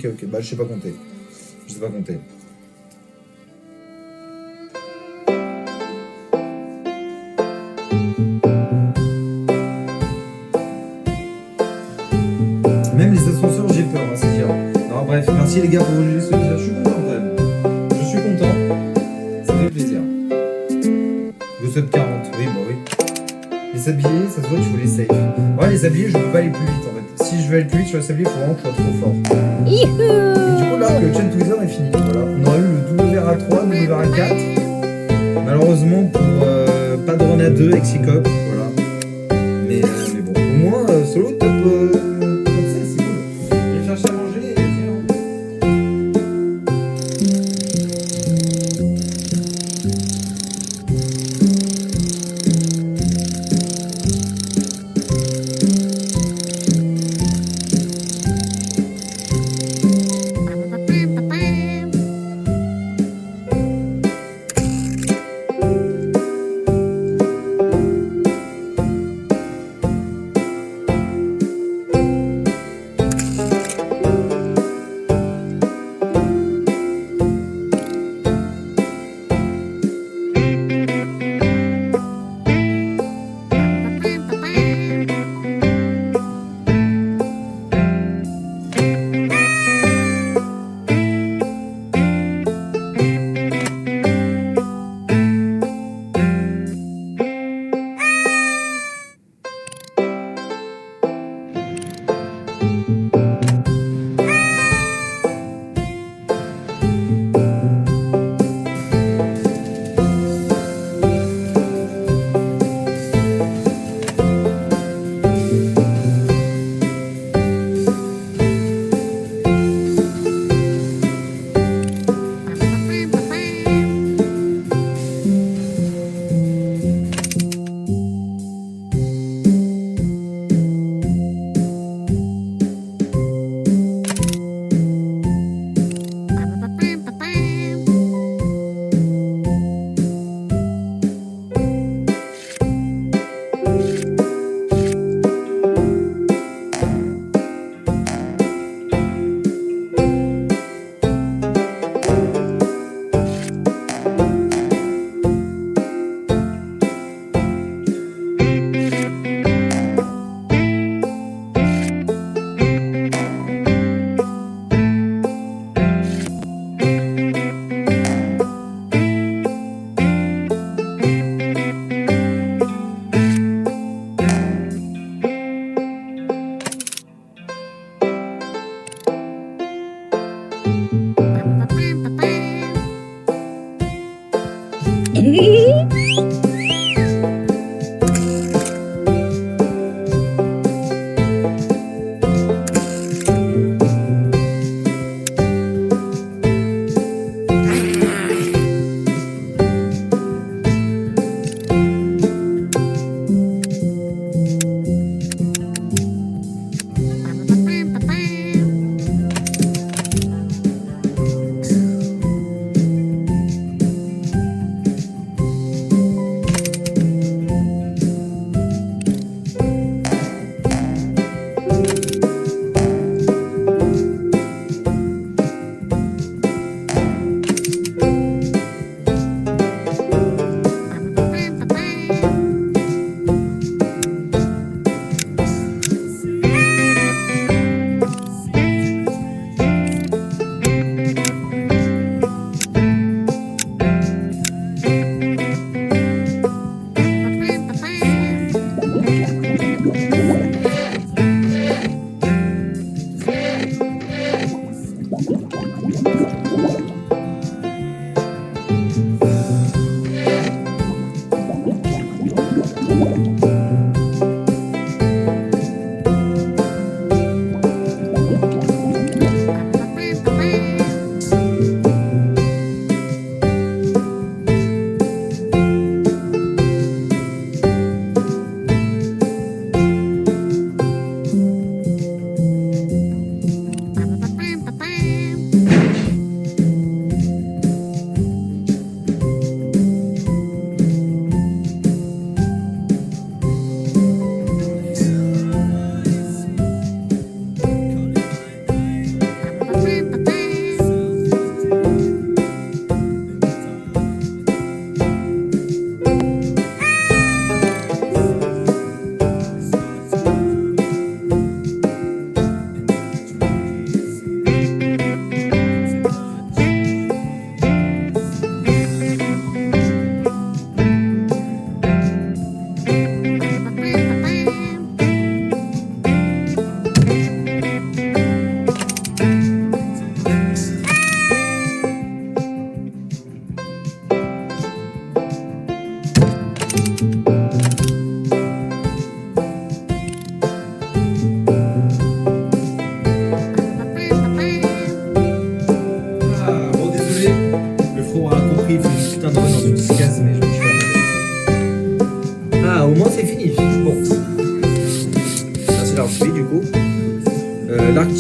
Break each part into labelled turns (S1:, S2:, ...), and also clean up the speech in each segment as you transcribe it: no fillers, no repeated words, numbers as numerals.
S1: Ok, bah je sais pas compter. Je sais pas compter. Même les ascenseurs, j'ai peur, hein, c'est dire. Non, bref, merci les gars pour vos gestes solidaires. Je suis content quand même. Je suis content. Ça fait plaisir. Go sub 40, oui, bah oui. Les sabliers, ça se voit que je voulais safe. Ouais, les sabliers, je peux pas aller plus vite en fait. Si je veux aller plus vite sur les sabliers, il faut vraiment que je sois trop fort. Et du coup, là, le chain tweezer est fini. Voilà. On aurait eu le WRA3, WRA4. Malheureusement, pour pas de run à 2 avec Psychop. Voilà. Mais bon, au moins, solo top. Comme ça, c'est cool. Je vais chercher à manger et viens.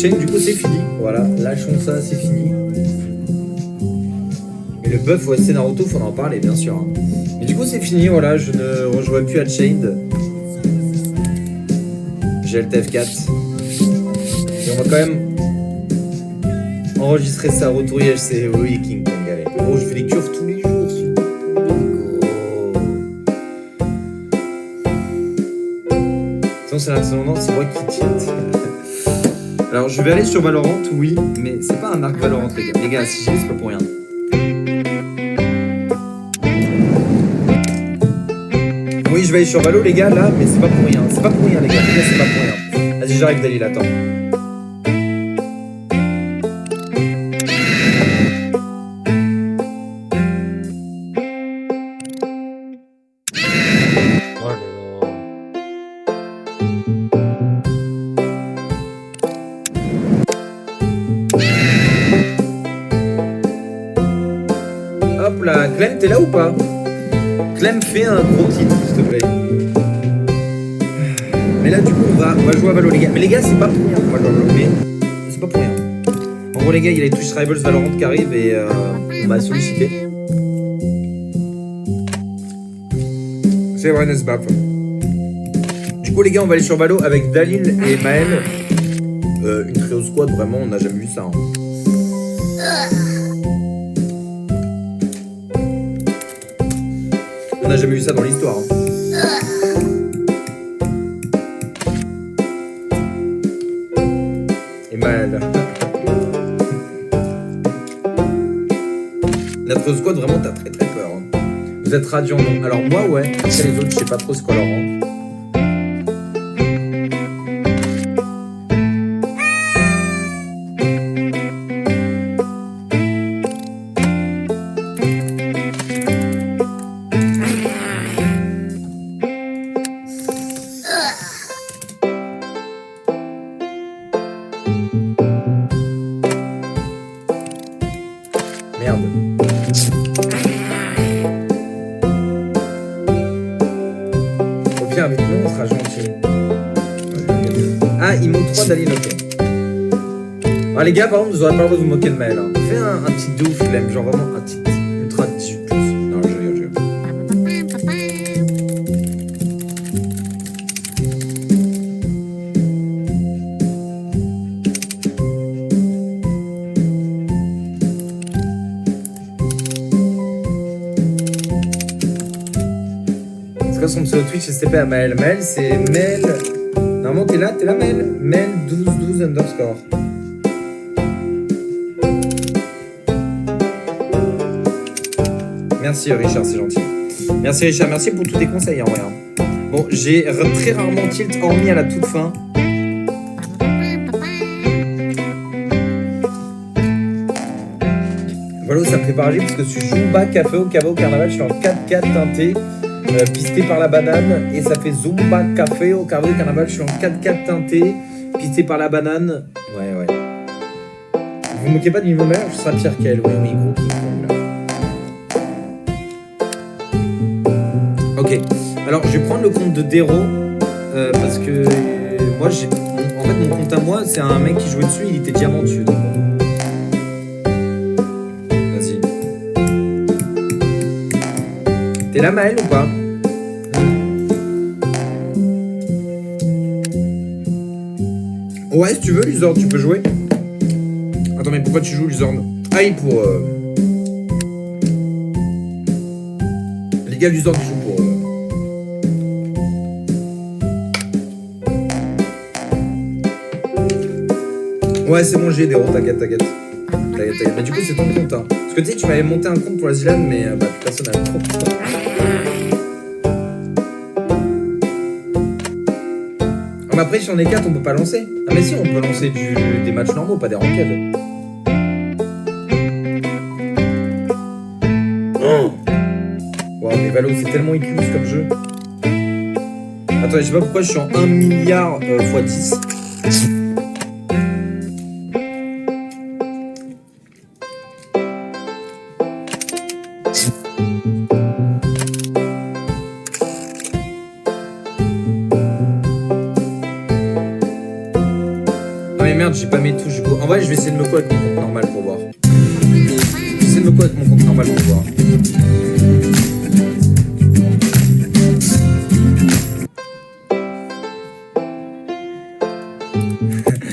S1: Chain, du coup, c'est fini. Voilà, lâchons ça, c'est fini. Mais le buff OST Naruto, faut en parler, bien sûr. Hein. Mais du coup, c'est fini, voilà, je ne rejouerai plus à Chained. J'ai LTF4. Et on va quand même enregistrer ça, retour IHC. Oui, King Kong, allez. Oh, je fais des curves tous les jours. C'est moi qui tilte. Alors je vais aller sur Valorant, oui, mais c'est pas un arc Valorant les gars. Les gars, si j'y vais, c'est pas pour rien. Oui, je vais aller sur Valo les gars là, mais c'est pas pour rien. C'est pas pour rien les gars, c'est pas pour rien. Vas-y, j'arrive Dalil, attends. Hop là, Clem, t'es là ou pas? Clem, fais un gros titre, s'il te plaît. Mais là, du coup, on va jouer à Valo, les gars. Mais les gars, c'est pas pour rien qu'on va jouer à Valo, mais c'est pas pour rien. En gros, les gars, il y a les Twitch Rivals Valorant qui arrivent et on m'a sollicité. C'est vrai, n'est-ce pas? Du coup, les gars, on va aller sur Valo avec Dalil et Maël. Une trio squad, vraiment, on n'a jamais vu ça. Hein. On n'a jamais vu ça dans l'histoire. Hein. Et Maël. Notre squad, vraiment, t'as très très peur. Hein. Vous êtes radiant, non? Alors moi, ouais. Après les autres, je sais pas trop ce qu'on leur rend. Merde. Au pire, avec nous, on sera gentil. Ah, il monte 3 Dalil, ok. Ah, les gars, par contre, vous aurez pas le droit de vous moquer de Maël. Hein. Fais un petit de ouf, Clem. Genre vraiment un petit ultra 18 plus. Non, je rigole, je rigole. Son pseudo Twitch STP à Maël. Maël, c'est Mel. Normalement, t'es là, Maël. Mel 1212 underscore. Merci Richard, c'est gentil. Merci Richard, merci pour tous tes conseils en vrai. Bon, j'ai très rarement tilt, hormis à la toute fin. Voilà, ça prépare parce que tu joues bas café au Cava au carnaval, je suis en 4-4 teinté. Pisté par la banane et ça fait Zumba Café au carré carnaval. Je suis en 4-4 teinté, pisté par la banane. Ouais. Vous vous moquez pas du niveau meilleur, je serai pire qu'elle. Oui, gros King Kong là. Ok, alors je vais prendre le compte de Dero parce que moi j'ai. En fait, mon compte à moi, c'est un mec qui jouait dessus, il était diamant dessus. Donc... Vas-y. T'es là, Maël, ou pas? Ouais, si tu veux, Luzord, tu peux jouer. Attends, mais pourquoi tu joues, Luzord? Ah, oui, pour... Les gars, Luzord, ils jouent pour... Ouais, c'est bon, j'ai des euros, t'inquiète. Mais du coup, c'est ton compte, hein. Parce que tu sais, tu m'avais monté un compte pour la Zilan, mais plus personne n'a trop. Mais après, si on est 4, on peut pas lancer. Ah, mais si, on peut lancer des matchs normaux, pas des ranked. Oh wow, mais Valo, c'est tellement écluse comme jeu. Attends, je sais pas pourquoi je suis en 1 milliard x 10. merde, j'ai pas mes touches du coup. En vrai, je vais essayer de me co avec mon compte normal pour voir. Je vais essayer de me co avec mon compte normal pour voir.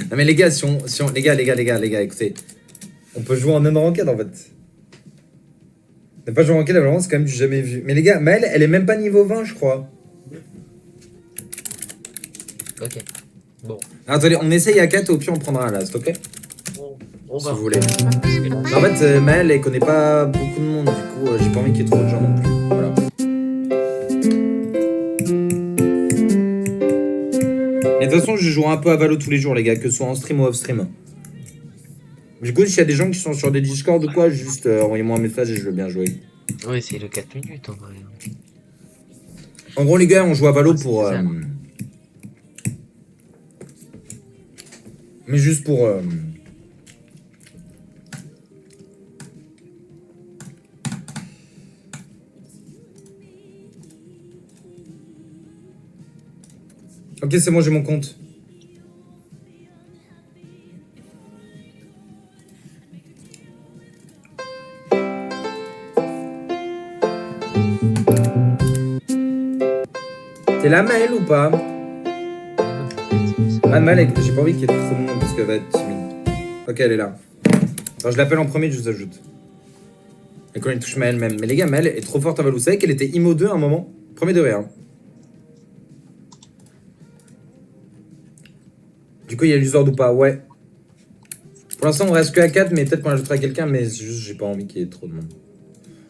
S1: Non mais les gars, les gars, écoutez. On peut jouer en non-ranked en fait. On n'a pas joué en ranked, vraiment, c'est quand même du jamais vu. Mais les gars, Maëlle, elle est même pas niveau 20, je crois.
S2: Ok. Bon.
S1: Attendez, on essaye à 4 et au pire on prendra un last, ok?
S2: On
S1: Si
S2: va.
S1: vous voulez. Mais en fait, Maëlle, elle connaît pas beaucoup de monde, du coup, j'ai pas envie qu'il y ait trop de gens non plus. Voilà. Mais de toute façon, je joue un peu à Valo tous les jours, les gars, que ce soit en stream ou off stream. Du coup, s'il y a des gens qui sont sur des Discord ou quoi, juste envoyez-moi un message et je veux bien jouer.
S2: Ouais, c'est le 4 minutes en vrai.
S1: En gros, les gars, on joue à Valo pour. Mais juste pour. Ok, c'est bon, j'ai mon compte. T'es là, Maëlle, ou pas? Ah, Maëlle, j'ai pas envie qu'il y ait trop de monde parce qu'elle va être timide. Ok, elle est là. Alors, je l'appelle en premier, je vous ajoute. Et quand il touche Maëlle même. Mais les gars, Maëlle est trop forte à Valou. Vous savez qu'elle était IMO 2 à un moment? Premier degré, hein. Du coup, il y a l'usord ou pas? Ouais. Pour l'instant, on reste que à 4, mais peut-être qu'on ajoutera quelqu'un, mais c'est juste j'ai pas envie qu'il y ait trop de monde.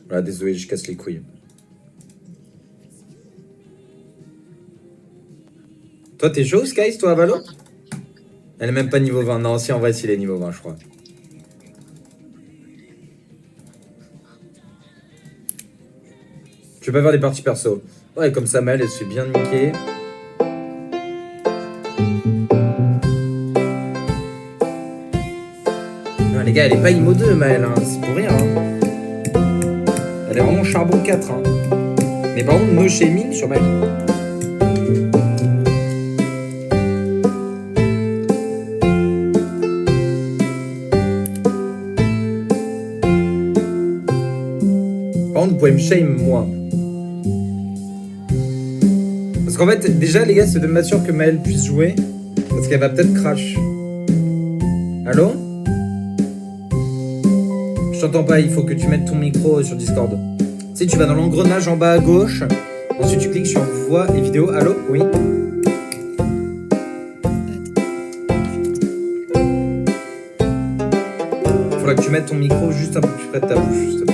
S1: Voilà, désolé, je casse les couilles. Toi, t'es chaud, Skies, toi, à Valo? Elle est même pas niveau 20. Non, si, en vrai, s'il est niveau 20, je crois. Je vais pas faire des parties perso. Ouais, comme ça, Maëlle, elle se fait bien niquer. Non, les gars, elle est pas IMO 2, Maëlle, hein. C'est pour rien, hein. Elle est vraiment charbon 4, hein. Mais par contre, no shaming sur Maëlle. Par contre, vous pouvez me shame, moi. Parce qu'en fait, déjà, les gars, c'est de m'assurer que Maëlle puisse jouer. Parce qu'elle va peut-être crash. Allô? Je t'entends pas, il faut que tu mettes ton micro sur Discord. Tu sais, tu vas dans l'engrenage en bas à gauche. Ensuite, tu cliques sur voix et vidéo. Allô? Oui? Faudra que tu mettes ton micro juste un peu plus près de ta bouche, s'il te plaît.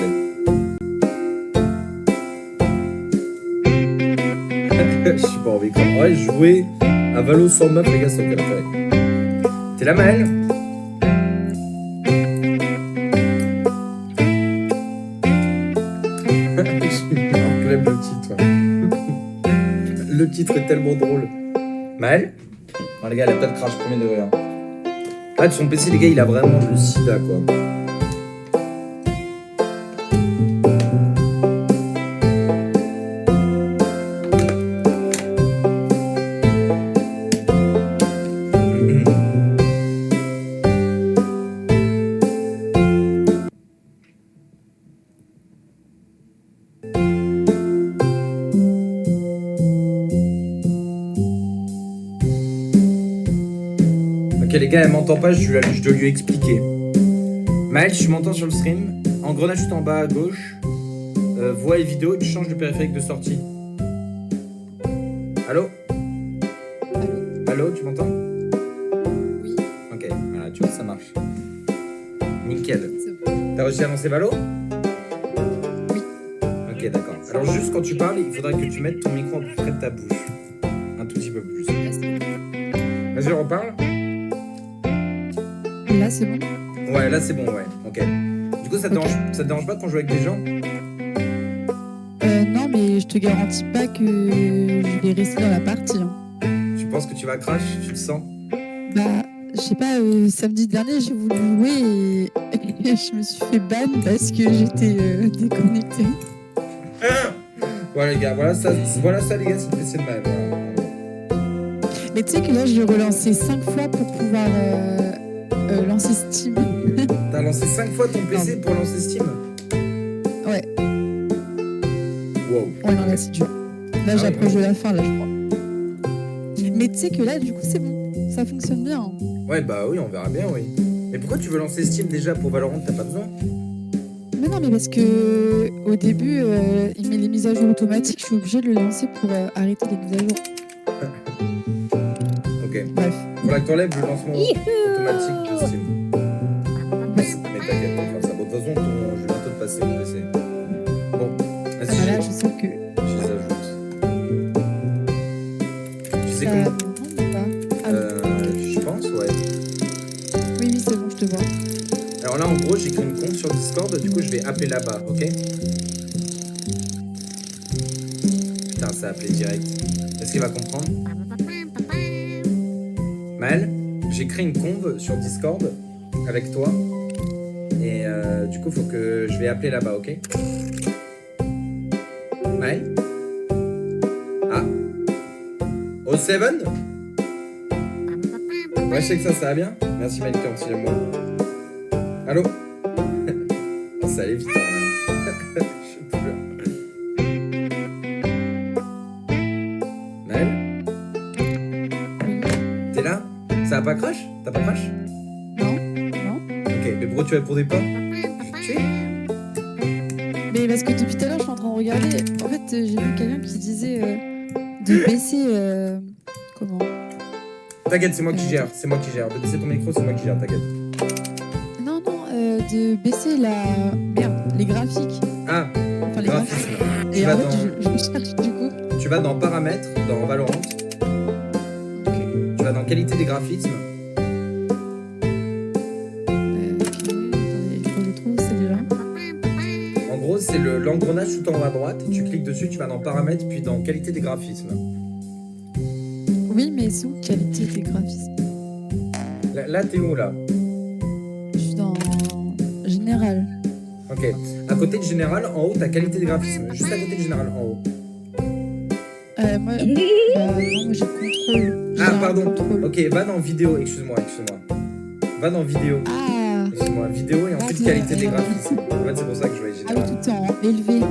S1: Je suis pas envie comme. Ouais, jouer à Valo sans meuf, les gars, c'est aucun intérêt. T'es là, Maëlle? J'aime le titre. Le titre est tellement drôle. Maëlle? Non, les gars, elle a pas de crash, premier degré. Hein. Ah, de son PC, les gars, il a vraiment le sida, quoi. Ok les gars, elle m'entend pas, je dois lui expliquer. Maëlle, tu m'entends sur le stream. Engrenage tout en bas à gauche. Voix et vidéo, tu changes de périphérique de sortie. Allô? Allô, tu m'entends?
S3: Oui.
S1: Ok, voilà, tu vois, ça marche. Nickel.
S3: C'est bon.
S1: T'as réussi à lancer Valo?
S3: Oui.
S1: Ok, d'accord. Alors juste quand tu parles, il faudra que tu mettes ton micro un peu près de ta bouche. Un tout petit peu plus. Vas-y, reparle.
S3: Là, c'est bon.
S1: Ouais, là c'est bon, ouais. Ok. Du coup, ça te dérange pas quand on joue avec des gens?
S3: Non, mais je te garantis pas que je vais rester dans la partie. Hein.
S1: Tu penses que tu vas crash? Tu le sens?
S3: Bah, je sais pas, samedi dernier, j'ai voulu jouer et je me suis fait ban parce que j'étais déconnectée.
S1: Voilà les gars, voilà ça les gars, c'est le PC de Maëlle, voilà.
S3: Mais tu sais que là, je l'ai relancé 5 fois pour pouvoir lancer Steam.
S1: T'as lancé 5 fois ton PC pour lancer Steam?
S3: Ouais.
S1: Wow.
S3: Ouais, non, là, c'est dur. Là,
S1: Ah
S3: j'approche
S1: ouais.
S3: de la fin, là, je crois. Mais tu sais que là, du coup, c'est bon. Ça fonctionne bien.
S1: Ouais, bah oui, on verra bien, oui. Mais pourquoi tu veux lancer Steam déjà pour Valorant? T'as pas besoin?
S3: Mais non, mais parce que au début, il met les mises à jour automatiques. Je suis obligée de le lancer pour arrêter les mises à jour.
S1: Ok.
S3: Bref.
S1: Faudra que t'enlèves le lancement automatique de Steam. Mais t'inquiète, on fera ça. Bon, de toute façon, je vais bientôt te passer mon PC. Bon,
S3: Ah,
S1: vas-y,
S3: bah là, je sens que
S1: je les ajoute. Tu sais
S3: ça
S1: comment?
S3: me rend ou pas. Ah,
S1: Je pense, ouais.
S3: oui, oui, c'est bon, je te vois.
S1: Alors là, en gros, j'ai créé une compte sur Discord, du coup, je vais appeler là-bas, ok? Putain, ça a appelé direct. Est-ce qu'il va comprendre? Mal, j'ai créé une conve sur Discord avec toi. Et du coup, faut que je vais appeler là-bas, ok? Mal? Ah? Au 7? Ouais, je sais que ça va bien. Merci, Mike, quand il est moi. Allô? Oh, ça allait vite, hein. Je pleure. Maël? T'es là? Ça a pas crash? T'as pas crash?
S3: Non, non.
S1: Ok, mais pourquoi tu répondais pas? Tu es?
S3: Mais parce que depuis tout à l'heure, je suis en train de regarder. En fait, j'ai vu quelqu'un qui disait de baisser. Comment?
S1: T'inquiète, c'est moi qui gère. C'est moi qui gère. De baisser ton micro, c'est moi qui gère, t'inquiète.
S3: Non, non, de baisser les graphiques.
S1: Ah,
S3: Enfin, les
S1: graphisme.
S3: graphiques. Et
S1: Tu vas
S3: en fait,
S1: dans-
S3: je cherche du coup.
S1: Tu vas dans paramètres, dans Valorant.
S3: Ok.
S1: Tu vas dans qualité des graphismes.
S3: Ok. Attendez, il faut que je trouve, c'est déjà.
S1: En gros, c'est l'engrenage tout en haut à droite. Tu cliques dessus, tu vas dans paramètres, puis dans qualité des graphismes.
S3: Oui, mais sous qualité des graphismes.
S1: Là, t'es où, là?
S3: Je suis dans général.
S1: Ok. À côté de général, en haut, t'as qualité des graphismes. Juste à côté de général, en haut.
S3: Moi, non, moi j'ai contrôle.
S1: Ah, pardon.
S3: Contrôle.
S1: Ok, va dans vidéo, excuse-moi. Va dans vidéo.
S3: Ah,
S1: Excuse-moi, vidéo et ensuite qualité des graphismes. En fait, c'est pour ça que je voyais
S3: ah oui,
S1: général.
S3: tout en élevé.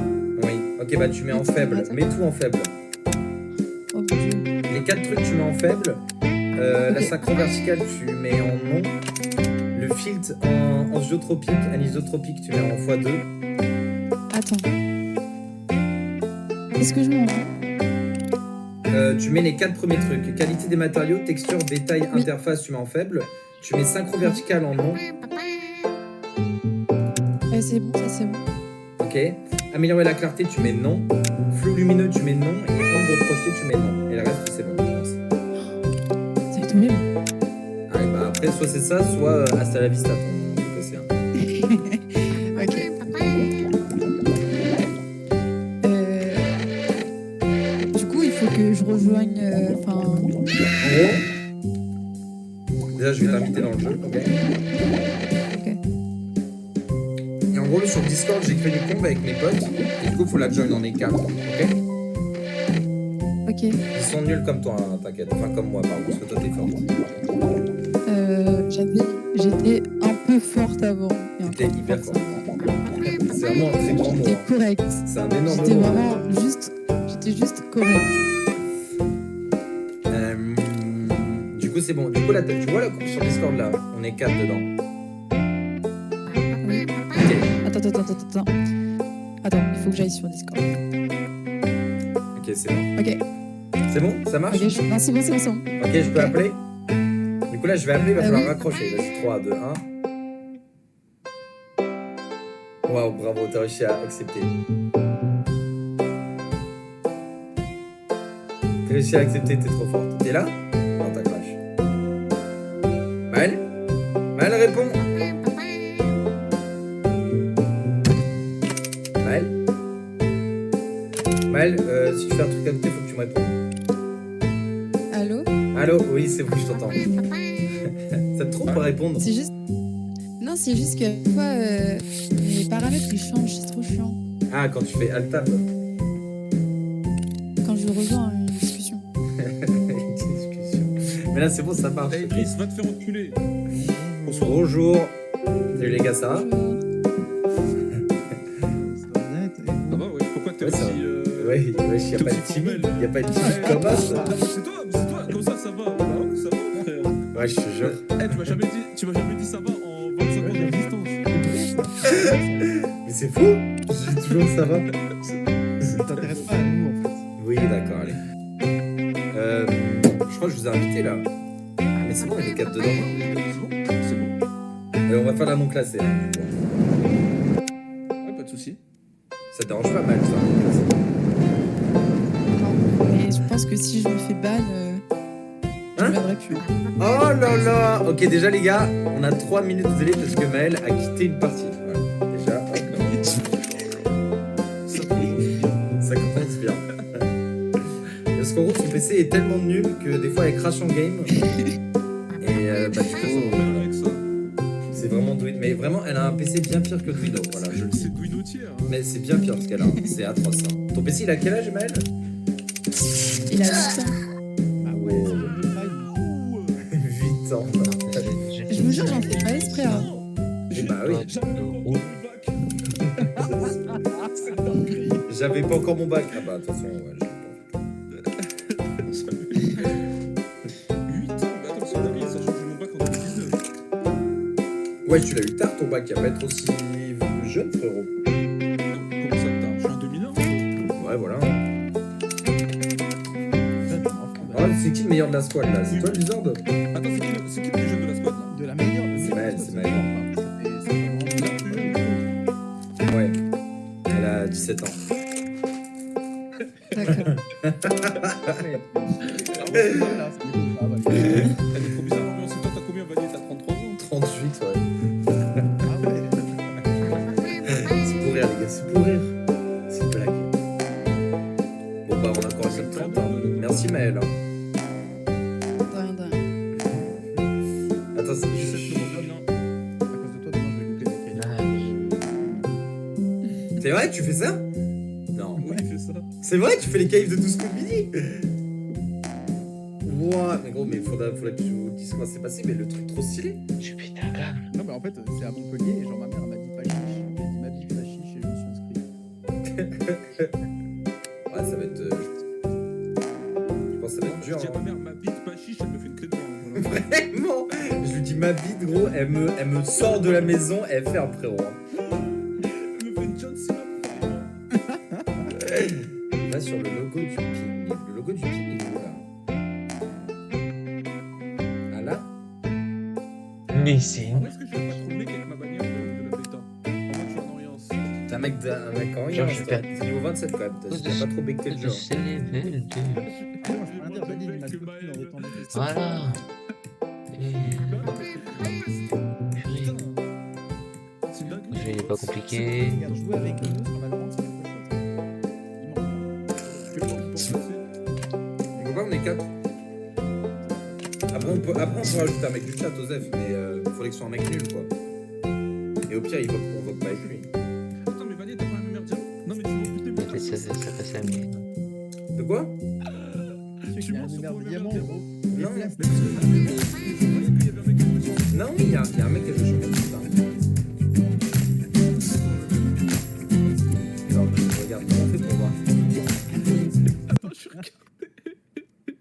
S1: Oui. Ok, bah tu mets en faible.
S3: Attends.
S1: Mets tout en faible.
S3: Oh mon dieu.
S1: Les 4 trucs, tu mets en faible. La
S3: Ok.
S1: synchro verticale, tu mets en non. Le filtre en isotropique, anisotropique, tu mets en x2.
S3: Attends. Qu'est-ce que je mets en
S1: Tu mets les 4 premiers trucs. Qualité des matériaux, texture, détail,
S3: Oui.
S1: interface, tu mets en faible. Tu mets synchro verticale en non.
S3: C'est bon, ça c'est bon.
S1: Ok. Améliorer la clarté, tu mets non. Flou lumineux, tu mets non. Et ombre projetée, tu mets non. Et le reste, c'est bon, je pense.
S3: Ça va être horrible.
S1: Allez, bah après, soit c'est ça, soit hasta la vista, ton PC. Hein.
S3: Ok. Du coup, il faut que je rejoigne. Enfin.
S1: En gros, déjà, je vais t'inviter dans le jeu, ok?
S3: Ok.
S1: Et en gros, sur Discord, j'ai créé une combe avec mes potes. Et du coup, faut la join, on est 4, ok?
S3: Ok.
S1: Ils sont nuls comme toi, hein, t'inquiète. Enfin, comme moi, pardon, parce que toi, t'es forte.
S3: J'étais un peu forte avant. Et
S1: T'étais
S3: encore
S1: hyper
S3: forte.
S1: C'est vraiment un très grand mot.
S3: J'étais
S1: hein.
S3: correcte.
S1: C'est un énorme
S3: J'étais
S1: mot.
S3: vraiment juste. J'étais juste correcte.
S1: Du coup, c'est bon. Du coup, là, tu vois la coupe sur Discord, là? On est 4 dedans.
S3: Oui.
S1: Ok.
S3: Attends. Attends, il faut que j'aille sur Discord.
S1: Ok, c'est bon.
S3: Ok.
S1: C'est bon? Ça marche?
S3: Ok, non, c'est bon, c'est bon, c'est bon.
S1: Ok, je peux
S3: Ok.
S1: appeler? Du coup, là, je vais appeler, il va falloir
S3: oui.
S1: raccrocher. Vas-y, 3, 2, 1. Waouh, bravo, t'as réussi à accepter. T'as réussi à accepter, t'es trop forte. T'es là? Non, t'as crash. Maël? Maël, réponds! Maël? Maël, si tu fais un truc à côté, faut que tu me répondes.
S3: Allô?
S1: Allô? Oui, c'est bon, je t'entends. Ça te trompe à répondre?
S3: C'est juste. Non, c'est juste que des fois, les paramètres ils changent, c'est trop chiant.
S1: Ah, quand tu fais Alt-Tab.
S3: Quand je rejoins une discussion.
S1: Une discussion. Mais là, c'est bon, ça marche.
S4: Hey Chris, va te faire enculer.
S1: Bonjour. Salut les gars, ça va?
S4: Ça va bien, et vous
S5: Ça va, ouais. Pourquoi t'es
S1: Ouais, ça
S5: aussi.
S1: Ouais, y'a pas
S5: T'es
S1: de
S5: aussi
S1: timide.
S5: formel.
S1: Y'a pas de timide comme ça.
S5: C'est toi, comme ça va. Bah ouais, ça va, frère.
S1: Ouais, je te jure.
S5: Eh, tu m'as jamais dit ça va en 25 ans d'existence.
S1: Mais c'est fou. Je dis toujours ça va.
S4: Ça t'intéresse pas à nous, en fait.
S1: Oui, d'accord, allez. Je crois que je vous ai invité là. Ah, mais c'est bon, il y a les 4 dedans.
S5: C'est bon.
S1: On va faire la non classée. Hein.
S5: Ouais, pas de soucis.
S1: Ça te dérange pas mal, ça.
S3: Non, mais je pense que si je me fais ban, je
S1: Hein
S3: reviendrai plus.
S1: Oh là là. Ok, déjà les gars, on a 3 minutes de délai parce que Maël a quitté une partie. Voilà. Déjà, hop. Ça commence bien. Parce qu'en gros, son PC est tellement nul que des fois elle crache en game. Et bah du coup,
S5: Avec ça.
S1: c'est vraiment Dwino. Mais vraiment, elle a un PC bien pire que Dwino. Voilà.
S5: C'est Dwino tiers. Hein.
S1: Mais c'est bien pire ce qu'elle a. C'est atroce. Hein. Ton PC, il a quel âge, Maël?
S3: Il a 8 ans.
S4: Ah ouais, c'est le prime.
S1: 8 ans.
S3: Je vous jure, j'en fais pas exprès. Hein.
S1: Bah oui.
S5: Jamais encore eu le bac.
S1: J'avais pas encore mon bac. Ah bah attention, ouais, je l'ai pas.
S5: 8 ans. Mais attends, c'est une dinguerie, sachant que j'ai mon bac en 2019.
S1: Ouais, tu l'as eu tard ton bac, il va pas être aussi jeune, frérot.
S5: Comment ça tard? Je suis en 2001.
S1: Ouais, voilà.
S4: Putain,
S1: Ah, c'est qui le meilleur de la squad là? C'est toi, Luzard?
S5: Attends, c'est qui le plus jeune de la squad là?
S4: De la meilleure.
S1: C'est Maël, c'est Maël.
S4: C'est
S1: Ouais. Elle a 17 ans.
S3: D'accord.
S5: Elle est trop bizarre l'ambiance. Et toi, t'as combien, Valier? T'as 33 ans?
S1: 38, ouais.
S4: Ah ouais.
S1: C'est pour rire, les gars, c'est pour rire. C'est une blague. Bon, bah, on a encore essayé de 30 ans. Merci, Maël. Hein.
S3: De rien, de rien.
S1: Attends, c'est
S5: Je sais
S1: juste.
S5: que c'est bon, bien.
S4: À cause de toi, demain, je vais goûter des cailloux.
S1: C'est vrai, tu fais ça? Non.
S5: Oui, il fait ça.
S1: C'est vrai, tu fais les caves de tout ce qu'on dit? Ouah, mais gros, mais faudrait que je vous dise comment c'est passé, mais le truc trop stylé.
S2: Je pète un câble.
S4: Non, mais en fait, c'est à Montpellier et genre ma mère m'a dit pas chiche. J'ai dit ma bille pas chiche et je me suis inscrit.
S1: Ouais, ça va être. Je pense que ça va être
S5: Je
S1: dur.
S5: dis à ma
S1: Hein.
S5: mère, ma bite pas chiche, elle me fait une clé de main. Voilà.
S1: Vraiment. Je lui dis ma bite, gros, elle me sort de la maison, elle ferme, frérot. Hein.
S5: Elle me fait une John Cena.
S1: Là, sur le logo du ping. Le logo du ping, il est où là? Ah là?
S2: Mais c'est
S5: En vrai, est-ce que je vais pas trop le mec avec ma bannière de la bêta? En mode, je suis en orience.
S1: T'es un mec en
S2: Genre,
S1: rien,
S2: je
S1: toi.
S2: perds.
S1: T'es niveau 27 quand même, t'as pas trop becté le jeu. Hein.
S2: C'est level 2.
S4: Ah, moi, je peux rien dire, Vanille, il m'a tout pris dans les temps de festival.
S2: Voilà. Et...
S5: Putain. C'est dingue.
S2: Le jeu il est pas compliqué.
S4: Regarde, jouer avec eux sur Valorant, c'est quelque chose.
S5: Je vais pas me passer.
S1: On peut pas, on est 4. Après, on peut rajouter un mec du chat, Osef, mais il faudrait que ce soit un mec nul, quoi. Et au pire, on vote pas avec lui.
S5: Attends, mais Valier, t'as pas un meilleur diamant? Non, mais tu veux recruter
S2: Peut-être ça passe à mieux.
S1: De quoi?
S4: Il y a un numéro de diamant, gros.
S1: Non,
S5: Mais parce que vous voyez qu'il y avait un mec qui jouait sur
S1: non, il y a un mec qui a joué sur le putain. Non, regarde, comment on fait pour voir?
S5: Attends, je suis regardé.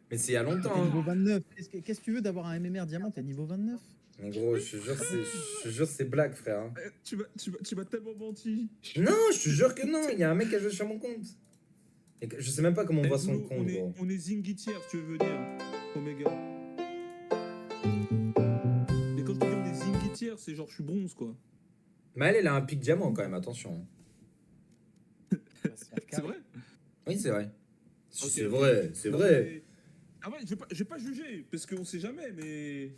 S1: Mais c'est il y a longtemps,
S4: T'es
S1: hein.
S4: niveau 29. Qu'est-ce que tu veux d'avoir un MMR diamant? T'es niveau 29.
S1: En gros, je te jure, c'est blague, frère. Hein.
S5: Tu m'as tellement menti.
S1: Non, je te jure que non, il y a un mec qui a joué sur mon compte. Et je sais même pas comment on voit son
S5: Nous,
S1: compte, gros.
S5: on est Zingitière, si tu veux venir. Omega. Mais quand je te dis on est Zingitière, c'est genre je suis bronze, quoi.
S1: Maël, elle a un pic diamant quand même, attention.
S5: C'est vrai?
S1: Oui, c'est vrai.
S5: Ok.
S1: C'est vrai, c'est
S5: Non,
S1: vrai.
S5: mais- Ah ouais, je vais pas juger, parce qu'on sait jamais, mais...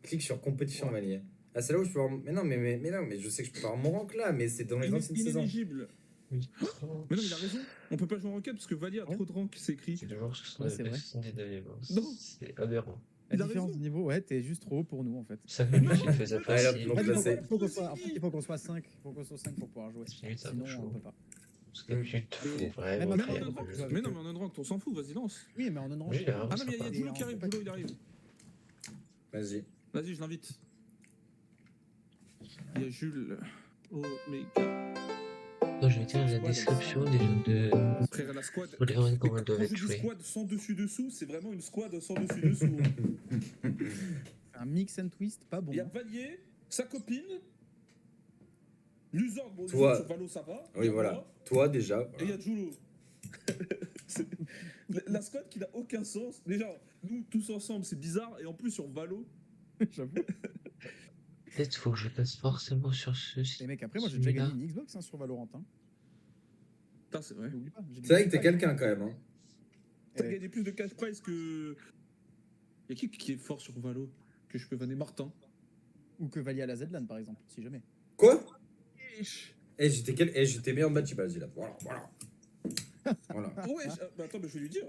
S1: Clique sur compétition, Valier. Ah, c'est là où je peux avoir. Mais non, mais non, mais je sais que je peux avoir mon rank là, mais c'est dans les anciennes saisons.
S5: Inéligible. Mais non, mais il a raison. On peut pas jouer en enquête parce que Valier a trop de rank, c'est écrit.
S2: C'est toujours ce
S4: Ouais, c'est vrai.
S5: Non.
S2: C'est aberrant.
S4: La
S5: Il a
S4: différence
S5: raison.
S4: de niveau, ouais, t'es juste trop haut pour nous en fait.
S2: Ça fait que tu faisais
S1: Ouais, là,
S2: facile.
S1: donc
S4: En fait,
S1: là, c'est-
S4: il faut qu'on soit, en fait, il faut qu'on soit 5. Il faut qu'on soit 5 pour pouvoir jouer.
S2: Sinon, ça
S4: Sinon,
S2: va chaud.
S4: on peut pas.
S2: Parce que tu te fous
S4: Même
S2: vraiment
S4: en
S5: Mais
S2: faire
S5: non,
S4: on
S2: de
S4: peut
S2: jeu.
S4: pas.
S5: mais non, mais en un rank, on s'en fout, vas-y, lance.
S4: Oui, mais en non
S2: Oui, il a raison.
S5: Ah non, mais il y a Julo qui arrive, Julo, il arrive.
S1: Vas-y.
S5: Vas-y, je l'invite. Il y a Jules. Oh, mais gars.
S2: Donc, je vais dire la description des gens de.
S5: Frère, la squad.
S2: Pour les voir comment
S5: Mais
S2: ils doivent
S5: quand
S2: être
S5: je dis
S2: joués.
S5: squad sans dessus-dessous, c'est vraiment une squad sans dessus-dessous.
S4: Un mix and twist, pas bon.
S5: Il y a Valier, sa copine, Luzor, bon,
S1: Toi.
S5: sur Valo, ça va.
S1: Oui, voilà. Toi, déjà.
S5: Et il y a Julo. C'est- la squad qui n'a aucun sens. Déjà, nous tous ensemble, c'est bizarre. Et en plus, sur Valo,
S4: J'avoue.
S2: Peut-être faut que je passe forcément sur ce.
S4: Et mec, après, moi j'ai déjà
S2: celui-là.
S4: gagné une Xbox sur Valorant. Hein.
S5: putain, c'est vrai.
S4: N'oublie pas. j'ai
S1: C'est vrai
S4: gagné
S1: que t'es
S4: pas-
S1: quelqu'un quand même. Hein.
S5: T'as
S4: Eh,
S5: gagné plus de cash prize que. Y'a qui est fort sur Valo que je peux vanner Martin.
S4: Ou que Valia à la Zlan par exemple, si jamais.
S1: Quoi? J'étais meilleur match, vas-y là. Voilà, voilà. Voilà.
S5: Ouais, bah attends, mais je vais lui dire.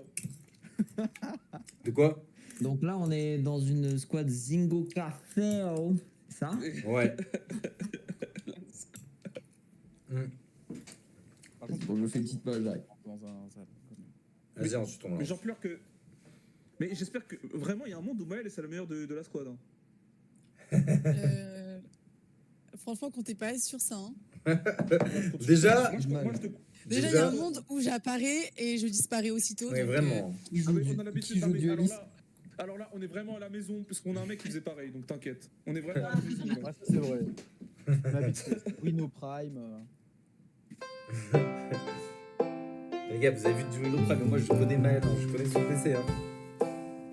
S1: De quoi?
S6: Donc là, on est dans une squad Zingo Carfeo. Ça
S1: Ouais.
S4: Par contre,
S6: Bon, je fais une petite page, j'arrive.
S4: dans un. Ça, quand même.
S1: Vas-y, ensuite on
S5: Mais
S1: lance.
S5: j'en pleure que. Mais j'espère que vraiment il y a un monde où Maël c'est le meilleur de la squad. Hein.
S3: Franchement, comptez pas sur ça. Hein.
S1: Déjà-
S5: Moi, je te.
S3: Déjà, il y a un monde où j'apparais et je disparais aussitôt.
S1: Oui,
S3: donc,
S1: vraiment.
S6: Qui
S5: Ah
S6: joue,
S5: oui, on a l'habitude.
S6: qui
S5: non,
S6: joue
S5: mais
S6: dueliste.
S5: alors là, on est vraiment à la maison parce qu'on a un mec qui faisait pareil, donc t'inquiète. On est vraiment à la maison. là.
S4: Ouais, ça c'est vrai. On habite Wino Prime.
S1: Les gars, vous avez vu du Wino Prime, mais moi je connais Maël, hein, je connais son PC. Hein.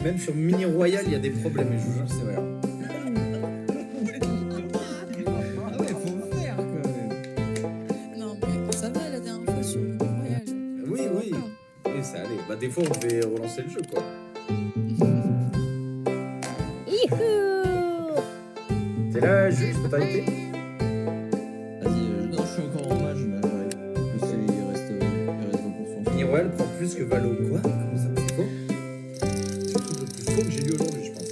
S1: Même sur Mini Royal, il y a des problèmes, mais je vous jure, c'est vrai. Hein.
S6: Ah ouais, faut le faire quand même.
S3: Non, mais ça va la dernière fois sur le Royal.
S1: Oui,
S3: Ça va
S1: oui.
S3: encore.
S1: Oui, ça allait. Bah, des fois, on devait relancer le jeu, quoi. T'es là, Jules, je peux t'arrêter?
S6: Vas-y, non, je suis encore en match, mais j'arrive. Il reste 20%.
S1: Mini Royal prend plus que Valo. Quoi? Comment ça? C'est faux? C'est le truc le plus faux que j'ai lu aujourd'hui, je pense.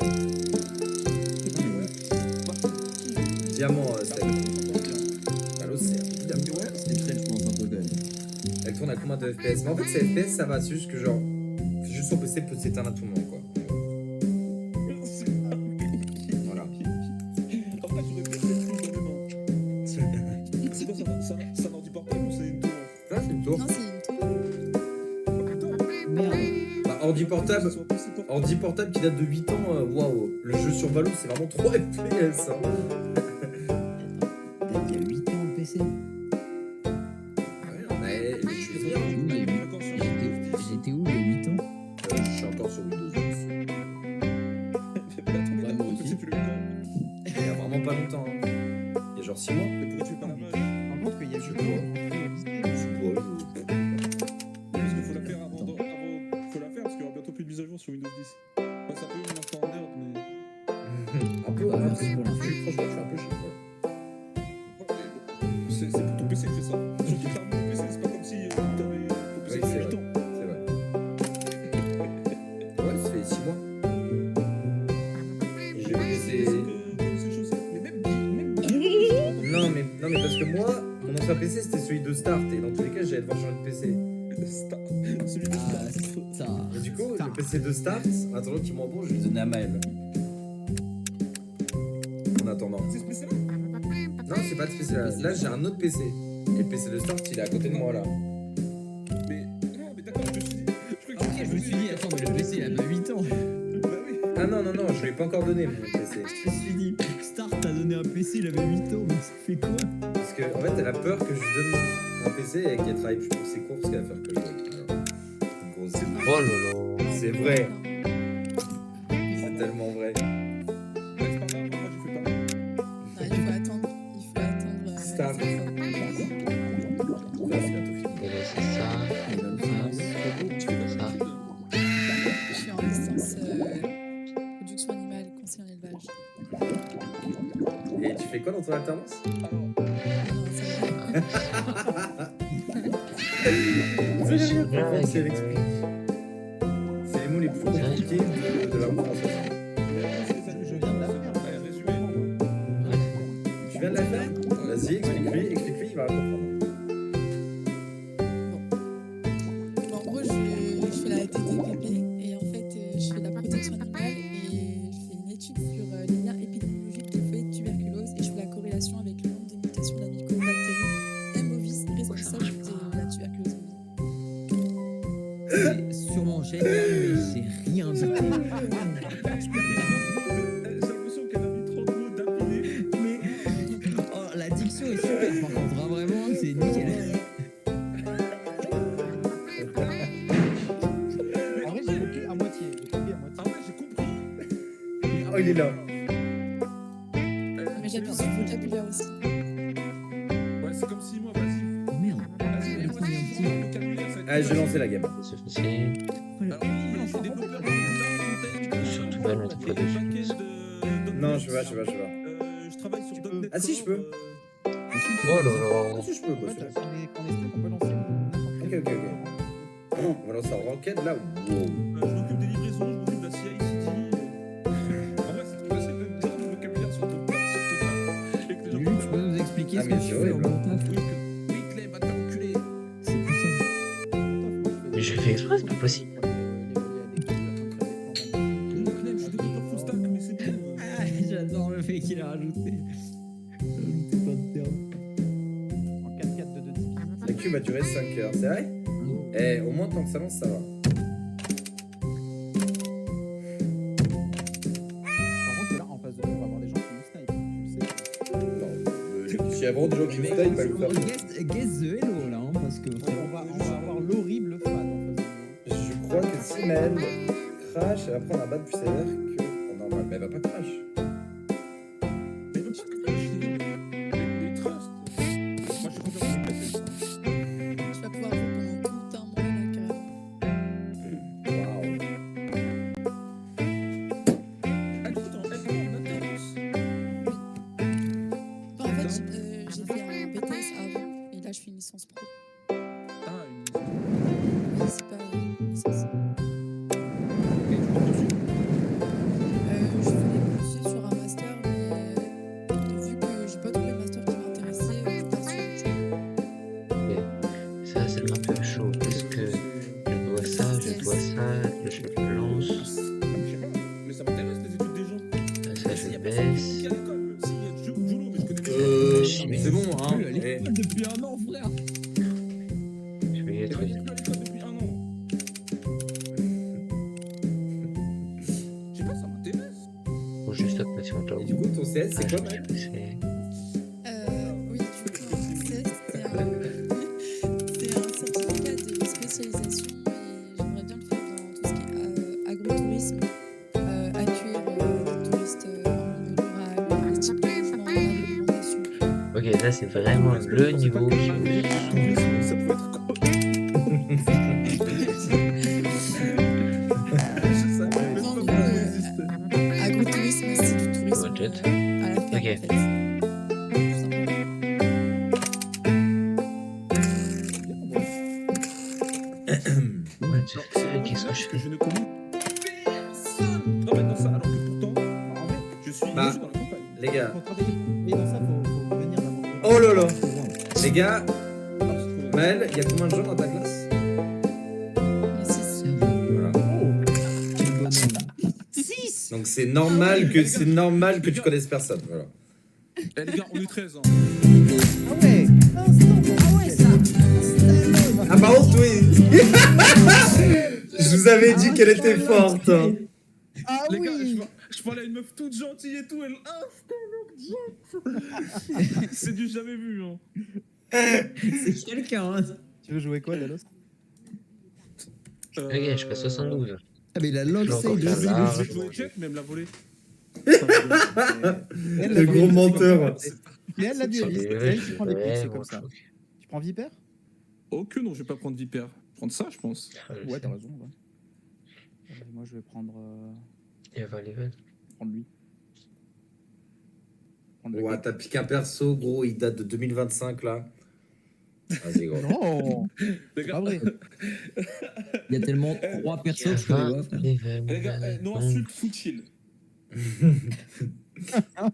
S1: Diamant, c'est. Valo, c'est. Diamant.
S6: C'est très, je pense, un peu quand même.
S1: Elle tourne à combien de FPS? Mais en fait, c'est FPS, ça va, c'est juste que genre. C'est juste son PC peut s'éteindre à tout moment, quoi. Voilà.
S5: En fait, j'aurais pu faire tout vraiment. C'est quoi ça? C'est un ordi portable ou c'est une tour?
S1: Ah, c'est une tour.
S3: Non, c'est une tour.
S6: Merde.
S1: Bah, ordi portable.
S5: Ça soit pas si portable.
S1: Ordi portable qui date de 8 ans, waouh. Le jeu sur Valo, c'est vraiment 3 FPS. Hein.
S6: Il y a 8 ans le PC.
S1: Ouais, mais je suis désolé, hein.
S6: Où, il y a 8
S5: D'accord, sur
S6: J'étais où il y a 8 ans
S1: Je suis encore sur Windows 10.
S6: Ouais, moi aussi.
S5: Tu le quand?
S1: Il y a vraiment pas longtemps. Hein. Il y a genre 6 mois.
S5: Mais pourquoi tu fais pas la mage?
S4: Par contre, qu'il y a du
S1: Je
S4: coup.
S1: Je suis pour
S5: Parce qu'il faut la faire avant. Faut la faire parce qu'il y aura bientôt plus de mise à jour sur Windows 10. Ouais, ça peut une instant en nerd, mais.
S1: un peu.
S6: Bah, merci pour l'info.
S1: Franchement, je suis un peu chiant.
S5: Ouais, mais bon. C'est pour ton PC que je fais ça. Surtout que t'as un nouveau PC, c'est pas comme si t'avais ton PC
S1: Oui,
S5: depuis
S1: c'est
S5: 8
S1: vrai.
S5: ans.
S1: C'est vrai. Ouais, ça fait 6 mois. J'ai
S5: C'est
S1: laissé.
S5: comme ces chaussettes. Mais même
S1: Non, mais parce que moi, mon ancien PC c'était celui de Start. Et dans tous les cas, j'allais devoir changer de PC.
S5: celui de
S6: Ah,
S5: Star.
S6: ça.
S1: Et du coup, le PC de Start, en attendant qu'il m'embauche, je vais le donner à Maël. En attendant.
S5: C'est ce PC-là?
S1: Non, c'est pas de PC là. Là, j'ai un autre PC. Et le PC de Start, il est à côté de moi là.
S5: Mais non, mais d'accord, je me suis dit. Je crois que
S6: Ok, je me suis dit, attends, mais le PC il a pas 8 ans.
S5: Bah oui.
S1: Ah non, non, non, je lui ai pas encore donné mon PC.
S6: Je me suis dit, Start t'a donné un PC, il avait 8 ans, mais ça fait quoi
S1: Parce que, en fait, elle a peur que je lui donne mon PC et qu'elle travaille plus pour ses cours parce qu'elle a peur que je donne. Grosse.
S2: Oh là là.
S1: C'est vrai. C'est tellement vrai.
S5: Ouais, c'est pas grave, moi j'ai fait pareil.
S3: Non, il faut attendre. Il faut attendre.
S1: Star.
S3: cette fois.
S1: Là, c'est bientôt fini.
S2: Et là, c'est ça.
S6: Il va le faire.
S5: Tu fais
S2: Ça.
S3: Je suis en licence production animale, conseil en élevage.
S1: Et tu fais quoi dans ton alternance?
S5: Alors,
S3: Non, ça va.
S1: Vous allez rien comprendre si elle explique. C'est les mots les plus compliqués de la langue française.
S4: Je viens de la faire.
S5: ouais, résumé.
S1: Tu viens de la faire? Vas-y, explique-lui, il va comprendre.
S3: Bon, en gros, je fais la TTPP et en fait, je fais de la protection animale et je fais une étude sur les liens épidémiologiques
S6: génial, mais j'ai rien du tout.
S5: J'ai l'impression qu'elle a mis 30 mots d'affilée.
S6: Mais oh, la diction est super par contre, hein, vraiment, c'est nickel.
S4: En vrai, j'ai compris à moitié.
S5: Ah ouais, j'ai compris.
S1: Oh, il est là.
S3: Mais j'appuie sur le vocabulaire aussi.
S5: Ouais, c'est comme si moi, vas-y.
S6: Oh merde.
S5: Vas-y,
S6: Le premier
S5: vas-y,
S6: petit.
S5: le vocabulaire, ça va être-
S1: Allez, j'ai lancé la game.
S2: C'est facile.
S5: Alors oui, je suis développeur front-end.
S2: Surtout pas le mettre pas dessus.
S1: Non, je sais pas.
S5: Je travaille sur .NET.
S1: Ah, si, je peux.
S2: Oh là
S1: Ah,
S2: là.
S1: si, je peux,
S4: Ouais,
S1: bosser.
S4: quand on est on peut lancer n'importe quel.
S1: Ok. On va lancer en rocket là. Wow.
S5: Je m'occupe des livraisons, je m'occupe de la CI/CD. En vrai, c'est trop facile de dire le vocabulaire sur ton et que les gens
S6: Lulu, tu peux nous expliquer
S1: Ah,
S6: ce
S1: mais
S6: que
S1: c'est
S6: tu fais en
S1: horrible.
S6: bon taf?
S5: Oui, Clay, va te faire enculer.
S6: C'est plus simple.
S2: Mais j'ai fait exprès, c'est pas possible.
S5: Clay, je suis développeur full stack, mais c'est tout.
S6: Ah, j'adore le fait qu'il a rajouté. Rajouté pas de terme.
S4: En 4-4 de 2
S1: La queue va durer 5 heures, c'est vrai? Eh, au moins tant que ça lance, ça va.
S4: Par contre, là, en face de nous, on va avoir des gens qui nous snipe. Tu le sais.
S1: Non, s'il y a vraiment des gens qui me style, pas le faire.
S6: Guess the hello là, hein, parce que
S4: On va avoir l'horrible fan en face de nous.
S1: Je crois que si Maëlle crash, elle va prendre un bad plus sévère que en normal. Mais elle va pas crash.
S5: Mais même si tu craches, les trusts. Moi, je suis confiant en Clay.
S3: Tu vas pouvoir jouer pendant tout un mois là, carrément.
S1: Waouh.
S5: Attends, est-ce qu'on a tous
S3: Enfin, en fait, j'ai fait un BTS avant et là je fais une licence pro.
S5: Ah,
S3: Mais c'est pas une licence.
S5: et tu prends dessus.
S3: Je voulais pousser sur un master, mais vu que j'ai pas trouvé le master qui m'intéressait, je pars sur autre chose.
S2: Ça, c'est un peu chaud parce que je dois ça, le chef me lance.
S5: Je sais pas, mais ça m'intéresse les études des gens.
S2: Ça,
S5: Il y
S2: je
S5: a personne
S2: baisse.
S5: qui à l'école. Si, il y a du Julo, mais je connais des gens.
S1: C'est bon, hein.
S6: plus à l'école depuis un an, frère.
S2: Je vais
S5: Et
S2: être.
S5: ben, il est plus à l'école depuis 1 an. Je sais pas, ça m'intéresse.
S2: Faut juste appeler sur le
S1: Et du coup, ton CS, c'est quoi, Maëlle?
S3: Oui, du coup, un CES, c'est un certificat de spécialisation et j'aimerais bien le faire dans tout ce qui est agrotourisme, accueillir des touristes en milieu rural, typiquement en alimentation.
S2: Ok, là, c'est vraiment le niveau qui me met sous.
S5: Tourisme, ça peut être quoi? Je savais même pas
S3: En
S5: que
S3: gros,
S5: ça existait.
S3: agrotourisme, c'est du tourisme
S2: Budget.
S3: à la ferme,
S2: Ok.
S3: en fait. Tout simplement.
S2: Ouais, tu sais, qu'est-ce que je
S5: Parce que
S2: fais?
S5: je ne connais personne travaille dans ça, alors que pourtant,
S4: En vrai,
S5: je suis
S1: Bah.
S5: dans la campagne.
S1: Les gars.
S4: pour travailler, mais dans ça, faut venir d'abord.
S1: Oh là là. Les gars,
S5: Ah, c'est trop bien.
S1: Maëlle, il y a combien de gens dans ta classe?
S3: Mais si,
S1: Voilà.
S6: Quel bonhomme.
S4: 6.
S1: Donc c'est normal que tu connaisses personne. Voilà.
S5: Eh les gars, on est 13 hein.
S4: Ah ouais.
S1: Ah par contre, oui. Je vous avais dit qu'elle était forte. Hein.
S4: Ah
S5: Les gars,
S4: oui.
S5: je parlais à une meuf toute gentille et tout, elle. Ah, c'est c'est du jamais vu, hein.
S6: C'est quelqu'un, hein.
S4: Tu veux jouer quoi, Dalos?
S2: Ok, je fais 72.
S6: Ah, mais il a
S2: Je
S6: lancé
S2: vais encore
S6: de
S2: faire
S6: zéro.
S2: large.
S5: Je vais jouer check, mais elle me l'a volé.
S1: Le gros menteur.
S4: Mais elle l'a dit,
S2: Sur
S4: Elise,
S2: les
S4: c'est elle qui prend les pics, c'est
S2: vraiment
S4: comme ça.
S2: choqué.
S4: Tu prends Viper?
S5: Oh que non, je vais pas prendre Viper. Je vais prendre ça, je pense.
S4: Ouais, t'as raison. Ouais. Moi, je vais prendre
S2: Il va level.
S4: lui. Prendre le
S1: Ouais,
S4: gars.
S1: t'as piqué un perso, gros, il date de 2025 là. Vas-y, gros.
S4: Non,
S5: Les
S4: c'est
S5: gars,
S4: pas vrai.
S6: Il y a tellement 3 persos que je peux les voir, frère.
S5: les gars, non insulte, full chill.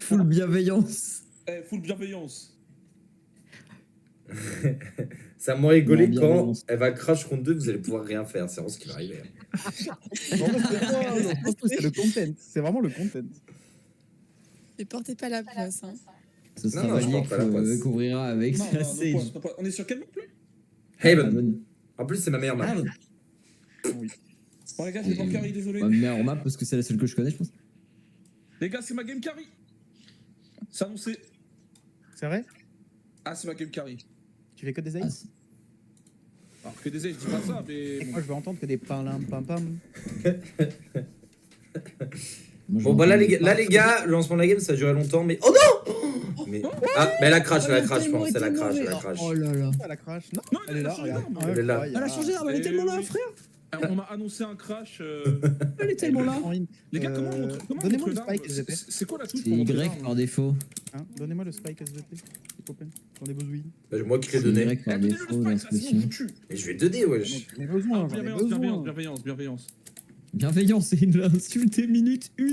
S6: Full bienveillance.
S5: Full bienveillance.
S1: Ça m'a rigolé
S6: Non, bien
S1: quand
S6: balance.
S1: elle va crash contre 2, vous allez pouvoir rien faire. C'est vraiment ce qui va arriver.
S4: En vrai, c'est le content. C'est vraiment le content.
S3: ne portez pas la poisse. Hein.
S6: Ce sera
S1: Non, je
S6: Valier
S1: porte pas la poisse.
S6: qu'ouvrira avec
S5: Non,
S6: sa
S5: non,
S6: Sage.
S5: non, on est sur quel map plus
S1: Haven. En plus, c'est ma meilleure map.
S6: Ah,
S4: Oui.
S5: Bon, les gars, j'ai pas carry, désolé.
S6: Ma meilleure map parce que c'est la seule que je connais, je pense.
S5: Les gars, c'est ma game carry. C'est annoncé.
S4: C'est vrai?
S5: Ah, c'est ma game carry.
S4: Tu fais que des
S6: Ah,
S4: aids?
S6: c'est-
S5: Alors, je dis pas ça, mais.
S4: Et moi, je veux entendre que des pam pam pam.
S6: moi, je
S1: Bon, bah
S6: m'entends
S1: là, les gars, le lancement de la game, ça a duré longtemps, mais. Oh non mais... Ah, mais elle a crash, je pense. Elle a crash, elle a crash.
S6: Oh là là.
S4: Elle a crash. Non,
S5: Non,
S4: elle est là,
S5: changé
S4: regarde.
S5: d'arme.
S1: Elle est là.
S6: Elle a changé d'arme, elle est
S5: Eh
S6: tellement là,
S5: oui.
S6: frère.
S5: On m'a annoncé un crash.
S6: Elle est tellement là.
S5: Les gars, comment on montre
S4: Donnez-moi le
S5: l'arme
S4: spike SVP.
S5: C'est quoi la touche
S6: C'est
S5: pour montrer
S6: Y
S5: l'arme
S6: par défaut.
S4: Hein, donnez-moi le spike SVP. s'il vous plaît. J'en ai besoin.
S1: Bah, moi qui l'ai
S6: C'est
S1: donné.
S6: Y par
S5: Eh, donnez-le
S6: défaut
S5: le
S6: dans
S5: spike, ça,
S6: ce
S5: sinon je
S6: petit.
S5: vous tue.
S1: Mais je vais te donner, wesh.
S4: J'en ai besoin, j'en ai
S5: Bienveillance,
S4: besoin.
S5: bienveillance, bienveillance.
S6: Bienveillance, c'est une insulte minute 1.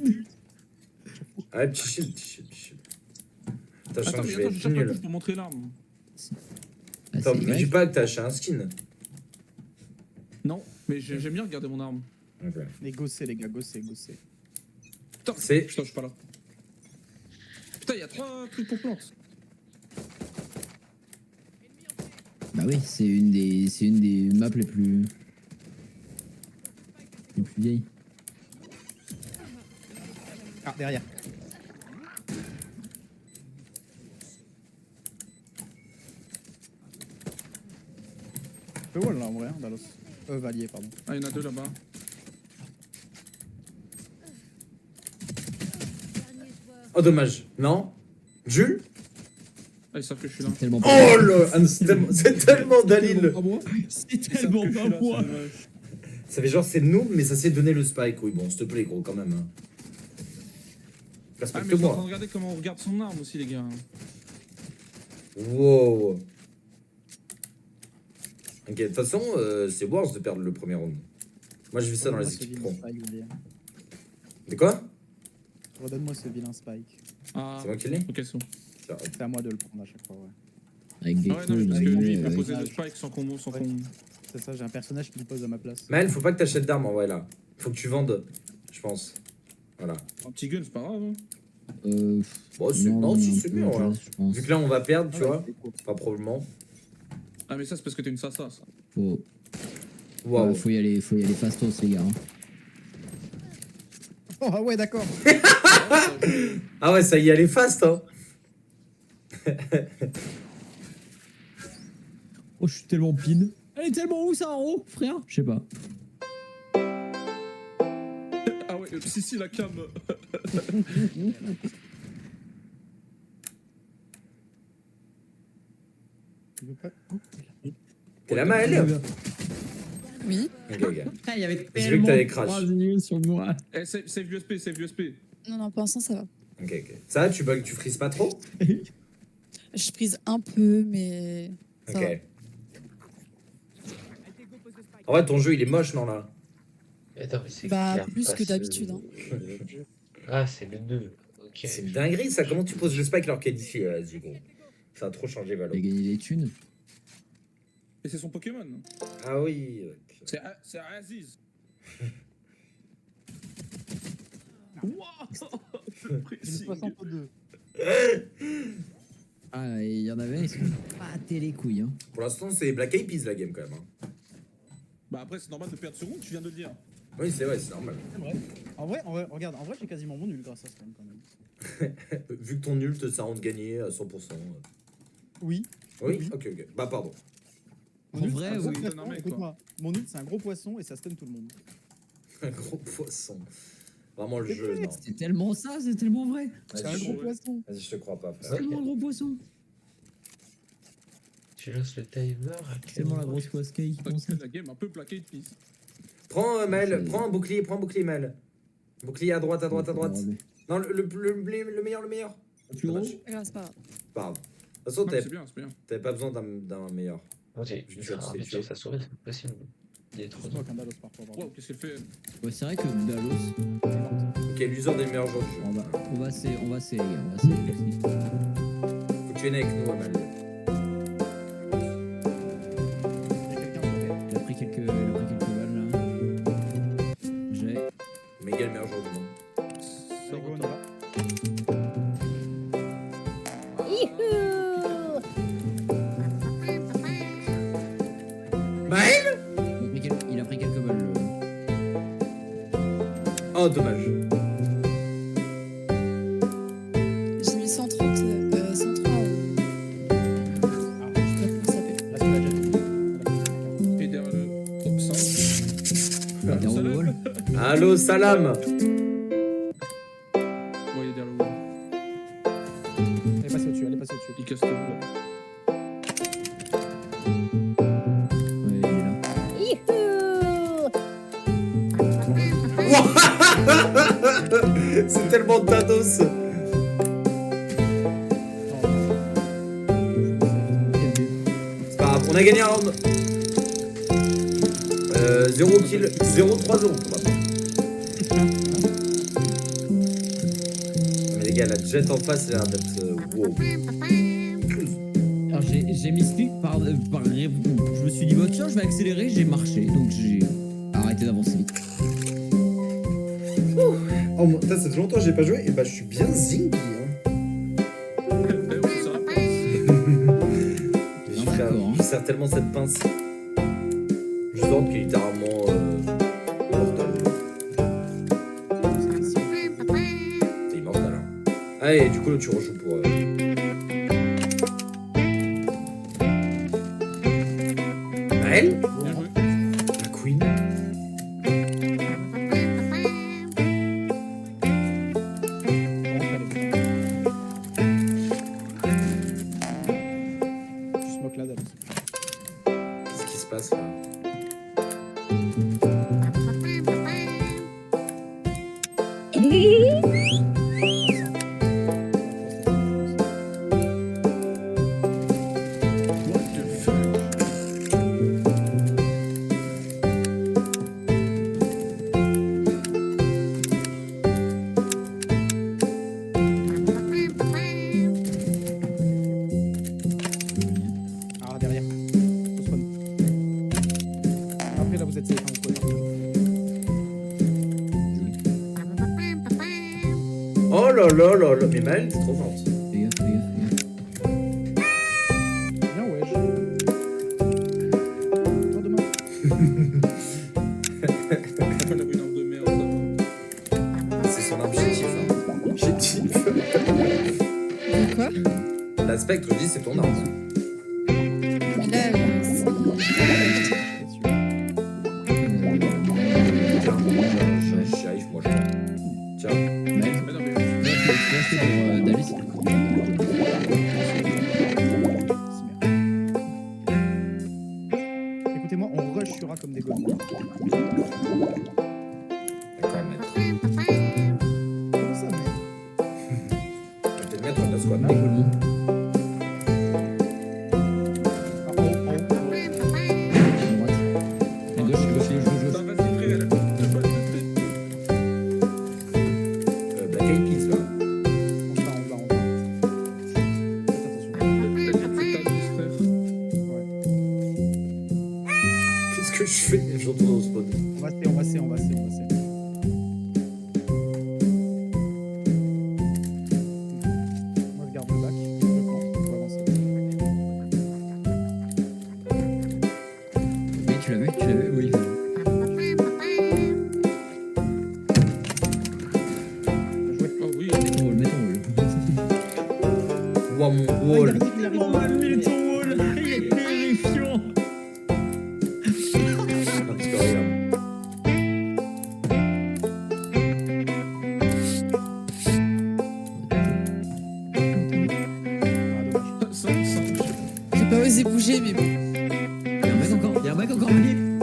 S1: Ah, petit shield, petit shield, petit shield. Attends, je
S5: Attends,
S1: sens que
S5: mais
S1: je vais
S5: attends, je
S1: être
S5: cherche la
S1: nul.
S5: touche pour montrer l'arme.
S6: Ah,
S1: Attends,
S6: c'est
S1: me dis
S6: Y.
S1: pas que t'as acheté un skin.
S5: Non, mais j'aime bien regarder mon arme.
S1: Ok.
S4: Les gossés, les gars, gossés, gossés.
S5: Putain,
S1: C'est-
S5: putain, je suis pas là. Putain, il y a 3 trucs pour plantes.
S6: Bah oui, c'est une des maps les plus vieilles.
S4: Ah, derrière. Le wall là en vrai, hein, Dalos. Valier, pardon.
S5: Ah, il y en a 2 là-bas.
S1: Oh, dommage. Non Jules
S5: Ah, ils savent que je suis là.
S6: C'est tellement
S1: Oh là c'est tellement Dalil.
S6: pas moi. C'est
S5: Ils savent
S6: tellement
S5: que je suis
S6: pas
S5: là,
S6: moi.
S5: c'est dommage.
S1: Ça fait genre c'est noob, mais ça sait donner le spike. Oui, bon, s'il te plaît, gros, quand même. Hein.
S5: Ah, mais je suis en train de
S1: Respecte-moi.
S5: regarder comment on regarde son arme aussi, les gars.
S1: Wow. Ok, de toute façon, c'est worse de perdre le premier round. Moi, j'ai vu ça dans les équipes pro. De quoi
S4: Redonne-moi ce vilain spike.
S5: Ah,
S1: C'est moi qui l'ai
S5: ok, c'est bon.
S4: C'est à moi de le prendre à chaque fois, ouais.
S6: Avec des
S5: Ah ouais, non,
S6: coups,
S5: mais parce que
S6: il
S5: lui, il
S6: a
S5: peut
S6: gagné,
S5: poser le spike sans qu'on. Sans
S4: Ouais.
S5: qu'on...
S4: C'est ça, j'ai un personnage qui le pose à ma place.
S1: Maël, faut pas que t'achètes d'armes en vrai là. Faut que tu vendes, je pense. Voilà.
S5: Un petit gun, c'est pas grave. Hein.
S1: Bon, non, si, c'est bien, ouais.
S6: Je pense.
S1: Vu que là, on va perdre, tu
S4: Ah ouais,
S1: vois.
S4: c'est cool.
S1: Pas probablement.
S5: Ah, mais ça, c'est parce que t'es une sassa, ça.
S6: Faut,
S1: Waouh.
S6: faut y aller fastos, les gars. Hein.
S4: Oh ah ouais, d'accord.
S1: Ah ouais, ça y est, elle est fast, hein.
S6: Oh, je suis tellement pine. Elle est tellement où ça en haut, frère? Je sais pas.
S5: Ah ouais, si, la cam.
S4: Tu veux pas-
S1: T'es là, Maël
S3: Oui.
S1: Ok, ok.
S6: Ah, il y avait
S1: J'ai vu que
S6: tellement
S1: t'avais
S6: de
S1: crash.
S6: trois yeux sur moi.
S5: Eh, save USP, save USP.
S3: Non, non, pour l'instant, ça va.
S1: Ok, ok. Ça, tu bugs, tu frises pas trop?
S3: Je prise un peu, mais. Ça va.
S1: Ok. En vrai, ton jeu, il est moche, non, là?
S2: Attends, mais c'est
S3: Bah,
S2: clair,
S3: plus
S2: pas
S3: que
S2: ce-
S3: d'habitude, hein.
S2: Ah, c'est le 2. Ok.
S1: C'est une dinguerie, ça. Comment tu poses le spike alors qu'elle est ici, vas-y, gros. Ça a trop changé, Valo.
S6: Il a gagné des thunes.
S5: Et c'est son Pokémon.
S1: Ah oui.
S5: C'est Aziz. Wouah. Je
S4: J'ai
S5: précise.
S4: mis 62.
S6: Ah, et il y en avait, ils sont pâtés les couilles. Hein.
S1: Pour l'instant, c'est Black Eyed Peas, la game, quand même. Hein.
S5: Bah après, c'est normal de perdre seconde, tu viens de le dire.
S1: Oui, c'est vrai, c'est normal.
S4: C'est vrai. En vrai, regarde, en vrai, j'ai quasiment mon nul grâce à ce quand même.
S1: Vu que ton nul te ça rend de gagner à 100%.
S4: Oui.
S1: Oui,
S4: Oui.
S1: ok, ok. Bah, pardon.
S4: Mon
S6: En
S4: nul,
S6: vrai,
S4: c'est un gros
S5: oui.
S4: poisson,
S5: Non, mais quoi.
S4: écoute-moi. Mon nul, c'est un gros poisson et ça stun tout le monde.
S1: Un gros poisson. Vraiment, le
S4: C'est
S1: jeu,
S4: vrai,
S1: non.
S6: C'est tellement ça, c'est tellement vrai.
S4: C'est
S1: Vas-y,
S4: un
S1: je-
S4: gros poisson.
S1: Vas-y, je te crois pas,
S6: C'est
S1: frère.
S6: tellement un gros poisson.
S2: Tu lances le timer.
S6: C'est tellement la grosse poisse qui pense.
S5: C'est la game un peu plaquée de pisse.
S1: Prends, Maël,
S6: C'est-
S1: prends un bouclier, Maël. Bouclier à droite, à droite, à droite. Non, le meilleur, le meilleur.
S6: Plus gros.
S1: Dommage.
S3: Pas grave, c'est pas grave.
S1: Pas grave. De toute façon,
S5: Non, mais c'est bien, c'est bien.
S1: t'avais pas besoin d'un meilleur.
S2: Ok,
S1: Je
S2: je
S1: suis
S2: vais
S1: sûr, c'est
S2: sur
S1: tué.
S2: sa souris, c'est pas possible. Il est trop
S4: C'est toi qu'un Dalos parfois.
S5: Wow, qu'est-ce qu'elle fait?
S6: Ouais, c'est vrai que Dalos,
S1: Ok, l'usure des meilleurs joueurs du jeu.
S6: on va essayer, les gars, on va essayer aussi.
S1: Faut que tu viennes avec nous, Maël.
S4: Il y a quelqu'un sur terre.
S6: Il a pris quelques balles là. J'ai.
S1: Méga le meilleur joueur du monde.
S5: Ça
S4: Allez, go, on y
S5: retourne.
S4: va.
S1: Maël
S6: Il a pris quelques balles.
S1: Oh, dommage.
S3: J'ai mis 130, 103
S4: Ah,
S3: je sais pas comment ça s'appelle.
S4: là, c'est la jeune.
S5: Et derrière le top 100.
S6: Derrière le wall.
S1: Allô, salam.
S5: Ouais, il est derrière le wall.
S4: Elle est passée au-dessus, elle est passée au-dessus.
S5: Il casse tout. là.
S6: Ouais, il est là.
S1: C'est tellement Thanos. C'est pas grave, on a gagné un round. 0 kill, 0-3-0 pour moi. Mais les gars, la jet en face, elle a l'air d'être wow.
S6: Alors j'ai mis ce clic par je me suis dit, bah, tiens, je vais accélérer, j'ai marché, donc j'ai arrêté d'avancer vite.
S1: Oh, moi, ça fait longtemps que j'ai pas joué, et bah je suis bien zingy. Hein.
S5: Ben oui, ça va.
S1: Je sers tellement cette pince. Je sens qu'il est littéralement immortel. C'est immortel. Hein. Allez, du coup, là, tu rejoues pour. Elle
S5: Bien joué.
S1: La Queen.
S4: Tu smoke là, Dallas.
S1: Qu'est-ce qui se passe là?
S5: What the fuck?
S4: Ah, derrière. Faut spawn. Après, là, vous êtes safe, hein, vous pouvez partir.
S1: Oh là là là là. Mais Maëlle, t'es trop forte.
S6: Fais gaffe, fais gaffe, fais gaffe.
S4: Bien, ouais. Toi, demain.
S5: Elle avait une arme de merde.
S1: C'est son objectif. Hein. Objectif.
S3: De quoi?
S1: La spectre, je dis, c'est ton arme.
S3: Mais là, c'est.
S4: Là-dessus.
S1: J'y arrive, moi, je crois. Tiens.
S6: Maël,
S5: Mais non, mais.
S6: tu peux acheter pour Dalis.
S4: Écoutez-moi, on rush sur A comme des gommes.
S1: D'accord, maître.
S4: Comment ça, mec?
S1: Je vais peut-être mettre la squad.
S4: Ah, en haut, en haut.
S6: À gauche, je
S5: Putain, vas-y, frère. Je peux le tester.
S1: Black Eyed Peas, là.
S4: On va. Faites attention.
S5: T'as dit que c'est Thanos, frère.
S1: Qu'est-ce que je fais? Je retourne au spawn.
S4: On va C. Moi, je garde le bac. Je prends. On va avancer.
S6: Oui, tu l'as vu, oui.
S4: Bien joué.
S5: Oh oui.
S6: Mets ton wall, mets ton wall.
S1: Ouah, mon
S4: Ah,
S1: wall.
S4: il arrive.
S6: Mets ton wall, il est terrifiant.
S1: Ah, parce que regarde.
S4: Ah, dommage.
S5: Ça, je-
S3: J'ai pas osé bouger, mais bon.
S6: Il y a un mec encore venu.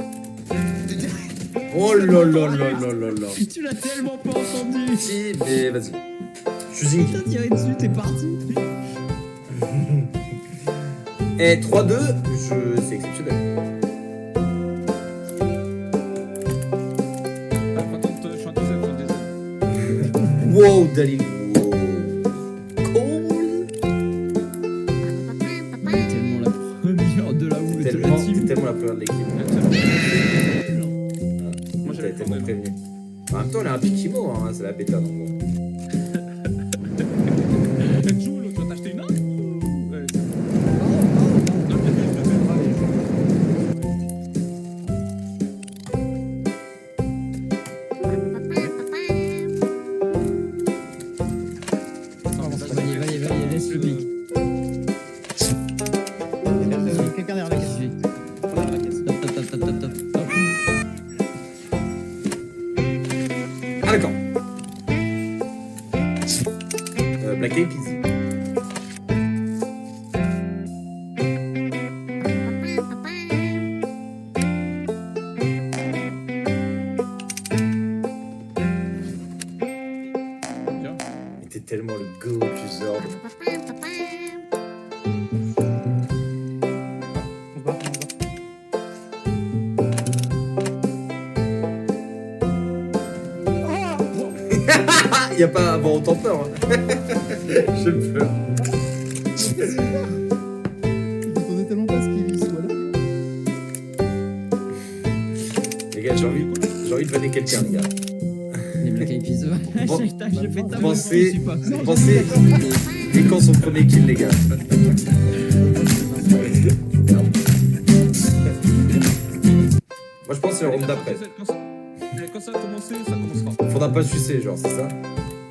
S1: Oh là là là là là là.
S6: Tu l'as tellement pas entendu.
S1: Si, mais vas-y. Je suis zingy.
S6: T'as tiré dessus, t'es parti.
S1: Et 3-2, c'est exceptionnel.
S5: Ah, attends, je suis un deuxième.
S1: Wow, Dalil. Wow. Cool.
S6: On est tellement la première de la houle de la
S1: Tellement,
S6: team.
S1: tellement la première de l'équipe.
S5: Moi,
S1: T'as
S5: j'avais
S1: tellement
S5: peur
S1: prévenu. En même temps, elle a un Pikimo, hein, c'est la bêta, donc bon.
S5: Joue, l'autre, tu vas t'acheter une arme ou- Ouais.
S1: y a pas avoir autant peur. Hein. J'ai peur.
S4: Il t'attendait tellement pas à ce qu'il soit là.
S1: Les gars, j'ai envie de vanner quelqu'un, les gars.
S6: Les Black Eyed Peas.
S1: Bon,
S6: J'ai fait ta
S1: pensez-
S6: je suis pas.
S1: Pensez, et quand son premier kill, les gars. Moi, je pense que c'est le round d'après.
S5: Quand ça a commencé, ça commencera.
S1: Faudra pas sucer, genre, c'est ça?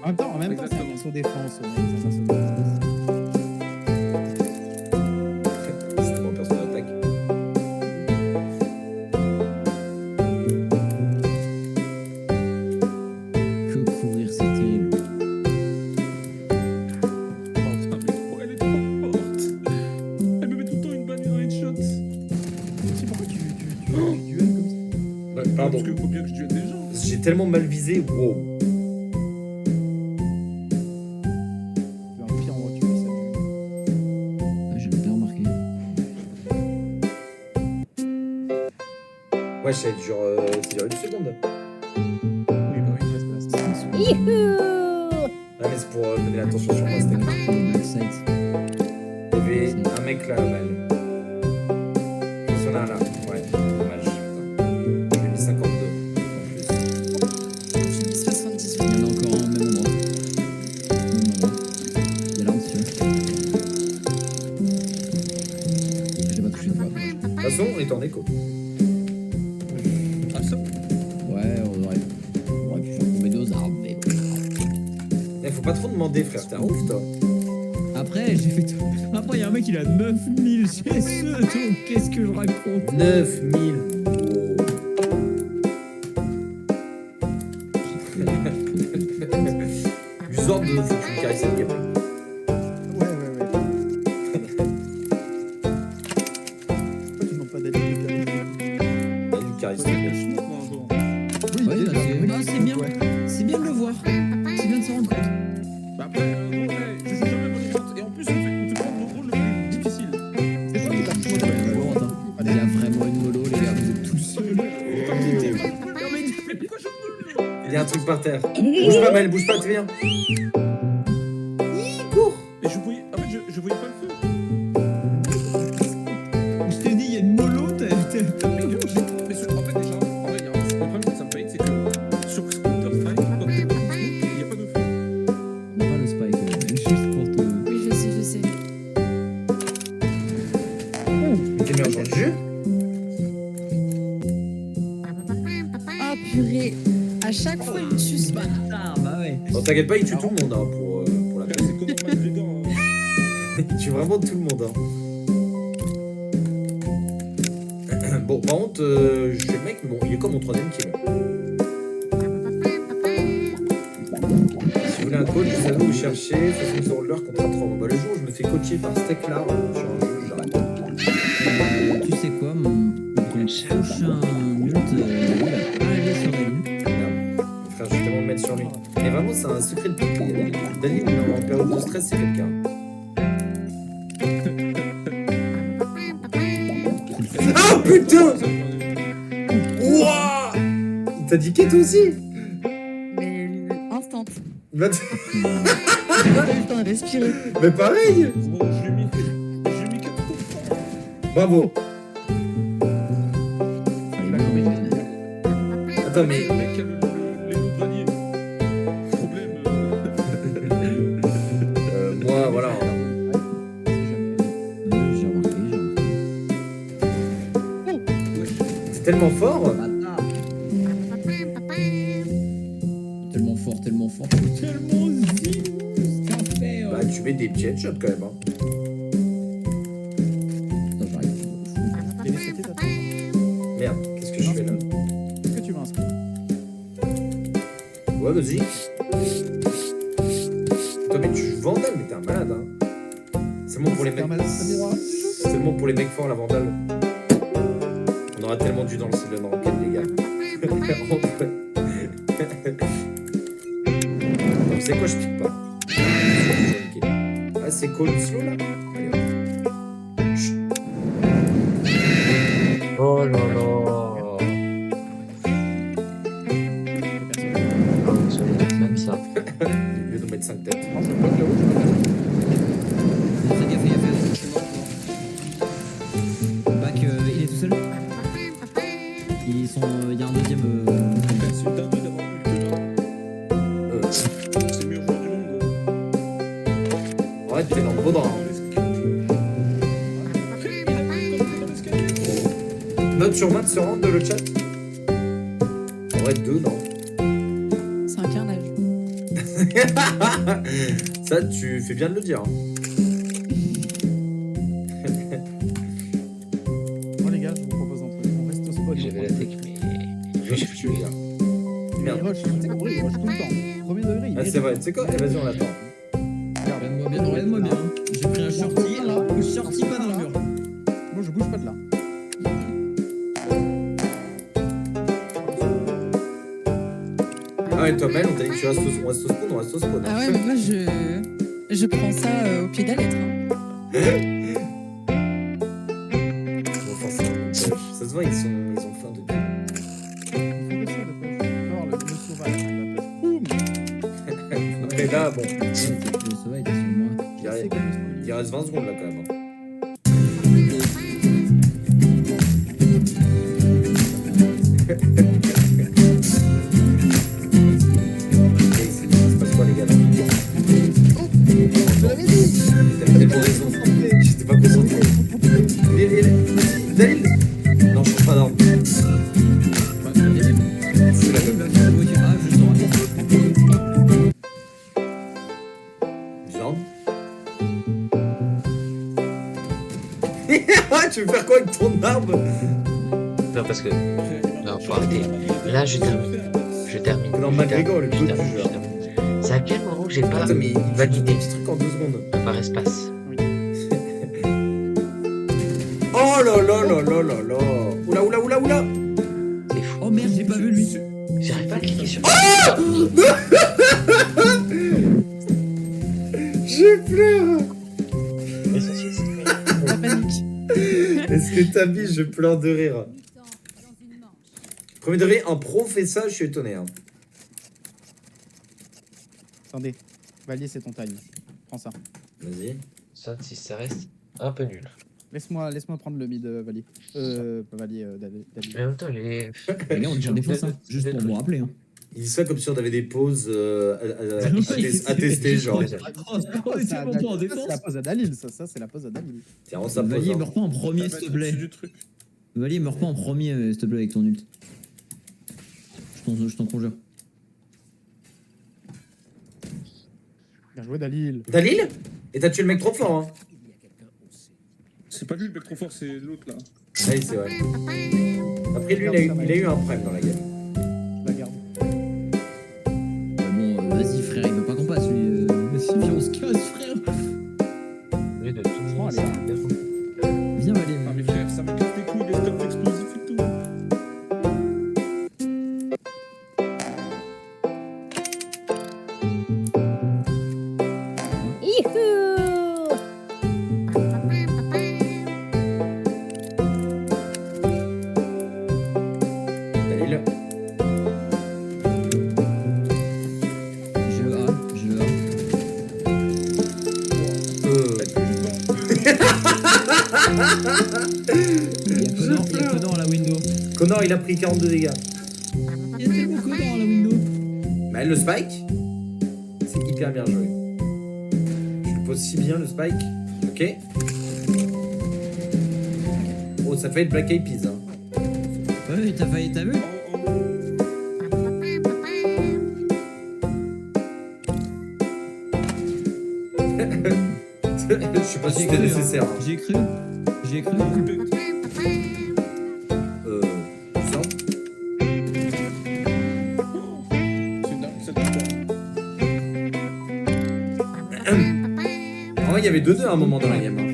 S4: En même temps,
S5: Exactement.
S4: c'est son défense. Mec, ça va sur défense.
S1: C'était mon perso d'attaque.
S6: Que courir, c'est terrible.
S5: Elle est trop forte. Elle me met tout le temps une balle et un headshot.
S4: Si, pourquoi tu duel comme ça?
S1: Pardon.
S5: Parce qu'il faut bien que je tue des gens.
S1: J'ai tellement mal visé, wow.
S4: Tu vas un pire endroit, tu fais ça.
S6: Ouais, j'avais bien remarqué.
S1: Ouais, ça dure une seconde.
S4: Oui, bah oui, reste là.
S1: Ah, mais c'est pour mener l'attention sur moi, c'était clair.
S6: Backside.
S1: Il y avait un mec là, mal. Je pense qu'il y en a un là. Ouais, dommage. Putain. J'ai mis 52. En plus.
S3: J'ai mis 78.
S6: Il y en a encore un au même endroit. Même endroit. Il y a l'arme si tu veux. J'ai pas touché une fois.
S1: De toute façon, on est en écho.
S5: Ah, ça.
S6: Ouais, on aurait pu faire tomber 2 arbres, mais bon.
S1: Eh, faut pas trop demander, frère, t'es un ouf, toi.
S6: Après, j'ai fait tout. Après, il y a un mec, il a 9000 GSE, donc qu'est-ce que je raconte?
S1: 9000. Usant de faut que tu me caresses cette game.
S4: Ouais. Pourquoi tu demandes pas d'aller
S1: Une caresse.
S5: Ça fait chinois, moi, un jour.
S4: Oui,
S6: Ouais,
S4: déjà,
S6: bah, c'est-
S4: oui.
S6: non, c'est bien.
S4: Ouais.
S6: C'est bien de le voir. C'est bien de se rendre compte.
S5: Bah après, ouais, je joue jamais bonne écoute. Et en plus, on te prend le rôle le plus difficile.
S4: C'est toi qui t'as reçu
S6: Il y a vraiment une mollo, les gars, vous êtes tous seuls.
S5: Non, mais pourquoi je brûle?
S1: Il y a un truc par terre. Bouge pas, Mel, bouge pas, tu viens.
S5: Et je voyais, en fait, je voyais pas le feu.
S6: Je t'ai dit, il y a une mollo,
S5: Mais en fait, déjà, en vrai, il y a un problème que ça me paye, c'est que sur Counter-Strike, quand t'es pas au il n'y a pas de feu.
S6: On n'a pas le spike, juste pour te...
S3: Oui, je sais.
S1: T'es meilleur dans le jeu.
S3: Ah purée. À chaque fois, il me tue ce bâtard.
S6: Ah, bah ouais.
S1: Non, t'inquiète pas, il tue tout le monde hein, pour la
S5: Là,
S1: peine.
S5: c'est Conor McGregor.
S1: Il tue vraiment tout le monde. Hein. Bon, par contre, je fais le mec, mais bon, il est comme mon troisième kill. Si vous voulez un coach, vous savez où chercher, 60 € l'heure, contrat 3 mois. Bah, le jour où je me fais coacher par Stecklar sur un jeu, j'arrête.
S6: Tu sais quoi, mon prochain mute, il va pas aller sur la ligne.
S1: Merde. Mon frère, je vais tellement me mettre sur lui. Mais vraiment, c'est un secret de piquer. Daniel, en période de stress, c'est quelqu'un. Ah putain! Wouah! Il t'a dit toi aussi?
S3: Mais instant.
S1: Bah,
S3: J'ai pas eu le temps de respirer.
S1: mais pareil!
S5: Bon, je lui ai mis 4 coups.
S1: Bravo!
S6: Fallait bien envoyer.
S1: Attends, mais.
S5: Le mec qui a les lots de vanier. Problème.
S1: Moi, voilà.
S6: J'ai remarqué.
S1: C'est tellement fort!
S6: Bâtard. Tellement fort, tellement fort. Tellement zimous, café.
S1: Bah, tu mets des petits headshots quand même. Hein.
S6: Attends, j'arrive.
S4: Quel est cet état?
S1: Merde, qu'est-ce que je fais là?
S4: Est-ce que tu veux un spin?
S1: Ouais, vas-y. Toi, mais tu vandales, mais t'es un malade, hein. Seulement pour les mecs. Seulement pour les mecs forts, la vandale. On aura tellement dû dans le ciel de Rocket, les gars. Vous savez quoi, je pique pas. Ah, c'est cold slow là. Allez, hop. Chut.
S2: Oh là là. Ah, je vais même ça.
S6: seul. Ils sont. Il y a un deuxième.
S5: C'est une dinguerie d'avoir vu le teneur. C'est le meilleur joueur du monde.
S1: Ouais, t'es dans le beau drap. Note sur 20 se rendre le chat. En vrai, 2, non.
S3: C'est un carnage.
S1: Ça, tu fais bien de le dire. Hein.
S4: Bon, les gars, je vous propose un truc. On reste au spot.
S2: J'avais la tech, mais je suis là.
S1: Merde.
S4: Il rush, tu sais qu'en vrai, il rush tout le temps. Premier degré, il
S1: Ah, c'est vrai, tu sais quoi? Eh, vas-y, on l'attend.
S6: Regarde-moi bien, regarde-moi bien. J'ai pris un shorty, là. Le shorty pas dans le mur.
S4: Moi, je bouge pas de là.
S1: Ah ouais, toi, Mel, on t'a dit que tu restes au spawn, on reste au spawn.
S3: Ah ouais, mais moi je prends ça au pied de la lettre. Hein.
S1: Bon, forcément, ça se voit, ils ont faim de
S4: Il faut que ça, de push. Tu vas voir le sauvage, il va push. Boum.
S1: Après, là, bon,
S6: Le sauvage était sur moi.
S1: il reste 20 secondes là quand même. Hein. Il se passe quoi, les gars là? T'avais tellement raison. J'étais pas concentré. Dalil. Non, je change pas d'arme. C'est la même.
S6: Ah, je sors.
S1: Viande. Tu veux faire quoi avec ton arme?
S2: Non, parce que. Non, faut arrêter. Là, je termine. Je termine.
S1: Non,
S2: je
S1: McGregor, le
S2: termine,
S1: goût
S2: je
S1: du
S2: termine,
S1: jeu.
S2: je termine. C'est à quel moment que j'ai pas
S1: Attends, mais il va dire
S2: validé
S1: des petits trucs en 2 secondes.
S2: par espace?
S1: Oh là là là là là là. Oula oula oula oula.
S2: C'est fou.
S6: Oh merde, j'ai pas vu lui.
S2: J'arrive pas à cliquer sur.
S1: Je pleure.
S2: Mais ça, c'est-
S3: La panique.
S1: Est-ce que t'as vu, je pleure de rire. Premier degré, un pro fait ça, je suis étonné. Hein.
S4: Attendez. Valier, c'est ton time. Prends ça.
S1: Vas-y.
S2: Ça, si ça reste un peu nul.
S4: Laisse-moi prendre le mid Valier. Pas Valier, David.
S2: Mais en même temps, les.
S6: Les gars, on tire des fois ça. Juste pour vous rappeler. Hein.
S1: Il dit ça comme si on avait des pauses à tester, genre.
S4: C'est la pause à Dalil, ça c'est la pause à Dalil.
S1: Tiens, on s'appose.
S6: Valier,
S1: Hein.
S6: meurs pas en premier, s'il te plaît.
S5: Du truc.
S6: Valier, meurs pas en premier, s'il te plaît, avec ton ult. Je t'en conjure.
S4: Bien joué Dalil.
S1: Dalil? Et t'as tué le mec trop fort, hein.
S5: C'est pas lui le mec trop fort, c'est l'autre là.
S1: Ah oui, c'est vrai. Après, lui, il a eu un prime dans la game.
S4: Je la garde.
S6: Bon, vas-y, frère, il veut pas qu'on passe, lui. Vas-y, viens, on se casse, frère.
S2: Au lieu de tout
S4: Oh, allez.
S6: Viens, Valier.
S5: Ah mais frère, ça me casse les couilles, les stuff explosifs et tout.
S1: Dalil.
S6: Je veux A. Il y a Connor à la window.
S1: Connor, il a pris 42 dégâts.
S6: Il y a tellement Connor à la window.
S1: Mais le spike, c'est hyper bien joué. Je le pose si bien le spike. Ok. Oh, ça fait être Black Eyed Peas. Hein.
S6: Ouais, t'as vu?
S1: Je sais pas si c'était nécessaire. Hein.
S6: J'ai cru.
S1: Ça.
S5: C'est une dingue, cette victoire.
S1: En vrai, il y avait 2-2 à un moment dans la game. Hein.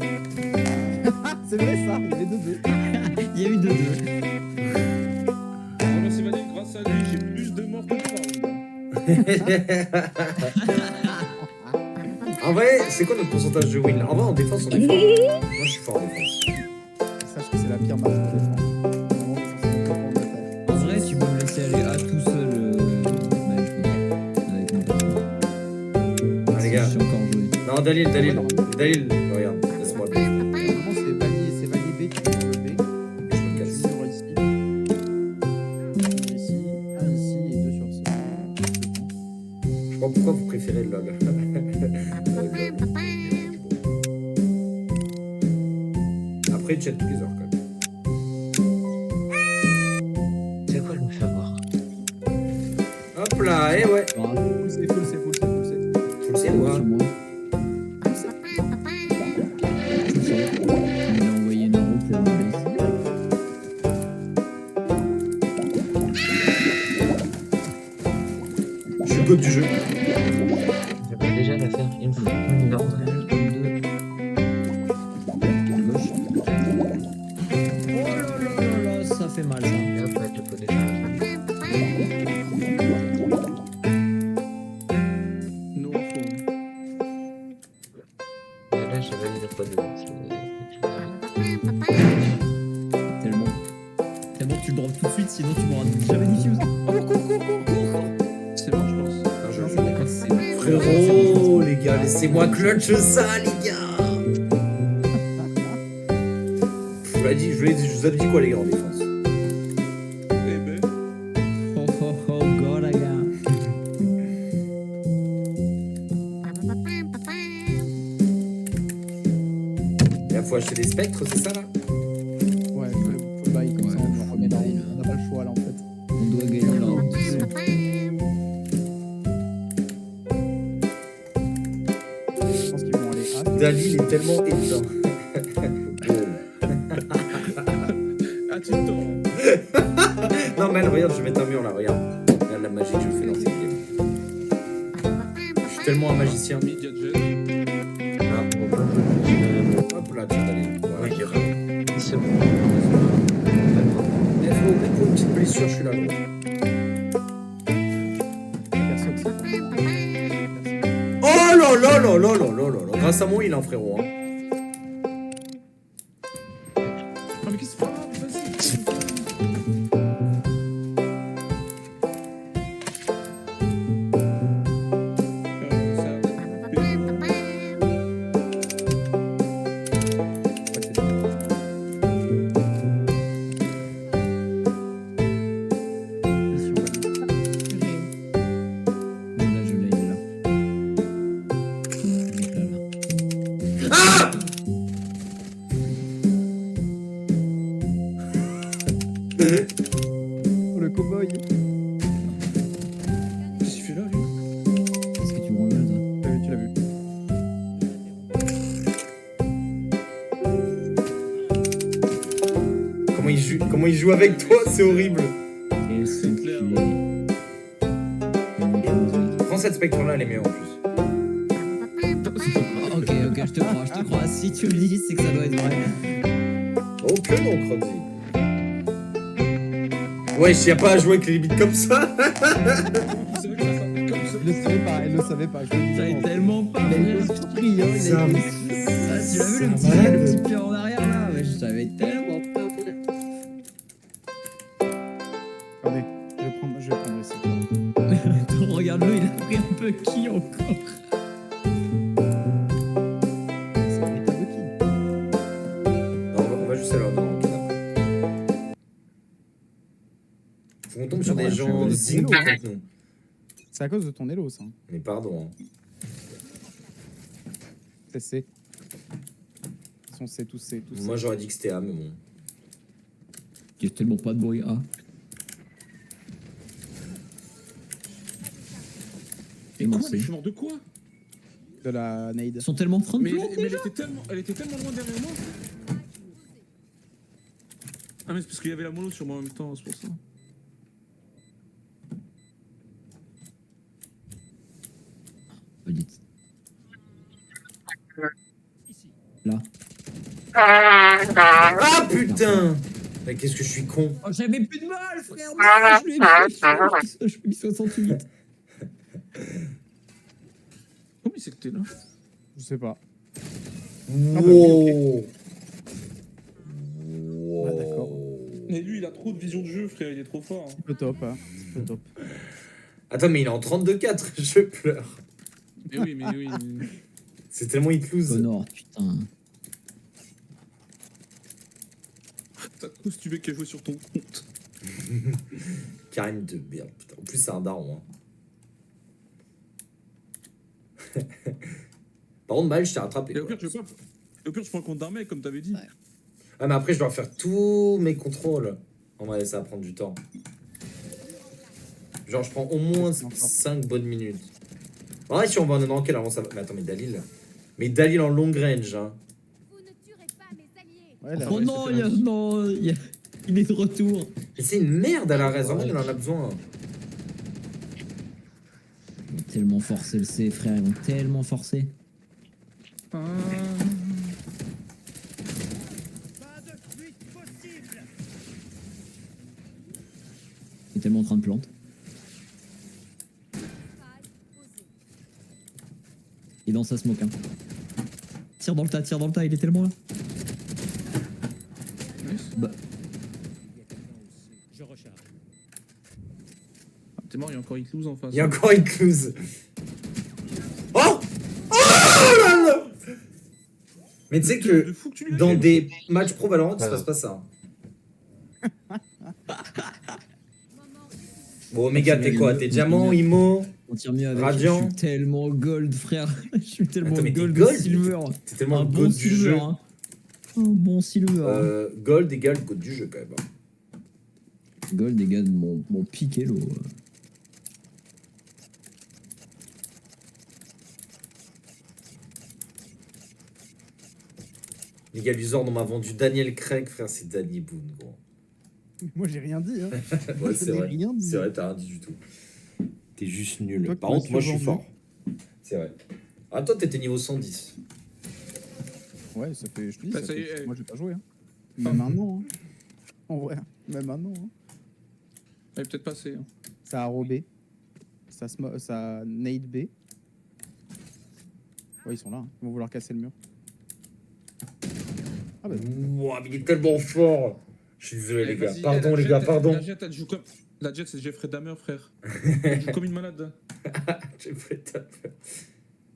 S4: C'est vrai ça, il est 2-2.
S6: Il y a eu 2-2.
S5: Merci Valérie, grâce à lui, j'ai plus de morts que toi.
S1: En vrai, c'est quoi notre pourcentage de win? En vrai, en défense, on est fort. Moi, je suis fort en défense.
S4: Sache que c'est la pire match de défense. Vraiment, on est censé prendre l'attaque.
S6: En vrai, tu peux me laisser aller A tout seul. Ouais, je pense. Avec mon perso.
S1: Ah, les gars.
S6: Je suis encore joué.
S1: Non, Dalil. Regarde, laisse-moi le B.
S4: Normalement, c'est Valier B qui est sur le B.
S1: Je me Chat Together quand même.
S2: C'est quoi, je me fais avoir?
S1: Hop là, et ouais.
S4: Full, c'est full, c'est full, c'est full, c'est.
S1: Faut le savoir.
S6: Sur moi. Il a envoyé Naro pour un base.
S1: Je suis le god du jeu.
S2: J'avais déjà la faire une fois. Non,
S6: Gauche. Oh là là là là, ça fait mal ça.
S2: et après, je peux déjà la faire.
S4: No info.
S2: Et là, je valide le code.
S6: Tellement. Tellement tu le drops tout de suite, sinon tu m'auras jamais diffuse. Oh, cours.
S5: C'est bon, je pense.
S1: Ah, je-
S6: C'est
S1: Frérot, les gars, laissez-moi clutch ça, les gars. Je vous avais dit quoi, les gars, en défense?
S5: Eh ben,
S6: Oh, god, la gars.
S1: Là, faut acheter des spectres, c'est ça, là?
S4: Ouais, faut bail comme ça, on remet dans. On n'a pas le choix là en fait.
S6: On doit gagner là.
S4: Je pense qu'ils vont aller à.
S1: Dali, il est tellement éteint.
S5: ah, tu le temps.
S1: Non, mais regarde, je vais mettre un mur là, regarde. Regarde la magie que je fais dans cette game. Je suis tellement un magicien.
S5: Mi gadget.
S1: Hop là, tiens, Dali.
S2: Oui,
S1: Voilà.
S2: j'ai raison. C'est bon.
S1: Il faut une petite blessure, je suis là, gros.
S4: Personne sait comment.
S1: Oh là là là là là là là là. Grâce à moi, il est un frérot. Hein.
S5: Ah, mais qu'est-ce que c'est pas grave, vas-y.
S6: Là, je l'ai, il est là. Donc là, là.
S1: Ah
S4: Oh, le cowboy.
S5: Qu'est-ce qu'il fait là, lui?
S6: Qu'est-ce que tu me rends là, toi?
S4: Tu l'as vu.
S1: Comment il joue avec toi, c'est horrible.
S6: Et c'est
S5: clair.
S1: Prends cette spectre là, elle est mieux en plus.
S6: Ok, je te crois. Si tu le dis, c'est que ça doit être vrai.
S1: Oh que non, Croxy. Ouais, je tiens pas à jouer avec les limites comme ça.
S5: C'est vrai que ça, comme ça.
S4: Il le savait pas, elle le savait pas. Je te le dis
S6: J'avais
S4: vraiment.
S6: tellement pas,
S4: Il a été
S6: frère.
S4: surpris, hein. Il
S1: Ça
S4: a été.
S1: me-
S6: Ah, tu l'as vu le
S1: Ça
S6: petit,
S1: va,
S6: le petit pied en arrière là? Ouais, je savais tellement pas.
S4: Attendez, je vais prendre ici.
S6: Attends, regarde-le, il a pris un peu qui encore.
S4: C'est un état de qui?
S1: Non, on va juste aller dans le canapé. Faut qu'on tombe sur
S4: Non,
S1: des
S4: je
S1: gens
S4: veux des
S1: zinc
S4: vélos.
S1: avec nous.
S4: C'est à cause de ton élo, ça.
S1: Mais pardon. Hein.
S4: C'est C. Ils sont C, tous C, tous C.
S1: Moi j'aurais dit que c'était A, mais bon.
S6: Il y a tellement pas de bruit. Ah. Et
S5: Quoi,
S6: bon,
S5: mais je suis mort de quoi?
S4: De la nade.
S6: ils sont tellement en train de
S5: Mais,
S6: planter.
S5: elle était tellement loin derrière moi. Ah, mais c'est parce qu'il y avait la mono sur moi en même temps, c'est pour ça.
S6: Là.
S1: Ah putain. Mais qu'est-ce que je suis con.
S6: Oh, j'avais plus de mal, frère. Moi, je lui ai mis 68.
S5: Comment il sait que t'es là?
S4: Je sais pas.
S1: Wow.
S4: Ah, d'accord.
S5: Mais lui, il a trop de vision de jeu, frère, il est trop fort. Hein.
S4: Un peu top, hein. Un peu top.
S1: Attends, mais il est en 32-4, je pleure.
S5: Mais oui, mais oui. mais-
S1: C'est tellement hit lose.
S6: Connor, putain.
S5: T'as costumé qui a joué sur ton compte.
S1: Karim de merde, putain. En plus, c'est un daron. Hein. Par contre, Mal, je t'ai rattrapé.
S5: Et au
S1: quoi.
S5: pire, je prends le compte d'un mec, comme t'avais dit.
S3: Ouais.
S1: Ah, mais après, je dois refaire tous mes contrôles. En vrai, ça va prendre du temps. Genre, je prends au moins 5 bonnes minutes. Ouais, si on va en dans quel avant ça va. Mais attends, mais Dalil. Mais Dalil en long range, hein.
S4: Ouais, là,
S6: Oh
S4: ouais,
S6: non,
S4: c'était
S6: il est de retour.
S1: Mais c'est une merde à la raison, elle en a besoin.
S6: Ils ont tellement forcé le C, frère, ils ont tellement forcé. Il est tellement en train de plante. Il est dans sa smoke, hein. Tire dans le tas, il est tellement là. Bah,
S5: Ah, t'es mort, il y a encore Iclouse en face.
S1: Il y a encore une clouse. Oh, oh là là. Mais tu sais que
S5: fou que tu lui as
S1: dans
S5: fait.
S1: des matchs pro Valorant, ça se passe pas ça. Bon, Omega, t'es quoi? T'es diamant, Imo?
S6: on tire mieux avec.
S1: Radiant.
S6: Je suis tellement gold, frère. Je suis tellement
S1: Attends, mais t'es
S6: gold,
S1: gold,
S6: silver.
S1: T'es tellement
S6: Un
S1: le
S6: bon
S1: goat du jeu.
S6: silver, hein. Un bon silver. Hein.
S1: Gold égale goat du jeu quand même.
S6: Gold égale mon pique hello.
S1: Les gars, l'usor on m'a vendu Daniel Craig, frère, c'est Danny Boone, gros.
S4: Moi, j'ai rien dit. Hein.
S1: Ouais,
S4: Je
S1: c'est
S4: n'ai
S1: vrai.
S4: rien dit.
S1: C'est vrai, t'as rien dit du tout. T'es juste nul.
S4: Toi,
S1: Par
S4: tu
S1: contre,
S4: m'as
S1: moi, je suis
S4: survendu.
S1: fort. C'est vrai. Ah, toi, t'étais niveau 110.
S4: Ouais, ça fait. Je te dis,
S5: Bah,
S4: ça
S5: ça y
S4: fait-
S5: est,
S4: moi, j'ai pas joué. Hein. Même un an. Hein. En vrai, même un an. Hein.
S5: Elle est peut-être passée. Hein.
S4: Ça a robé. Ça a nade B. Ouais, ils sont là. Hein. Ils vont vouloir casser le mur. Ah bah,
S1: Ouah, mais il est tellement fort. Je suis désolé, les gars.
S5: Vas-y,
S1: Pardon,
S5: la
S1: les
S5: Jet,
S1: gars, pardon.
S5: La Jet, elle joue comme. La Jet, c'est Jeffrey Dahmer, frère. Elle joue comme une malade.
S1: J'ai fait ta peur.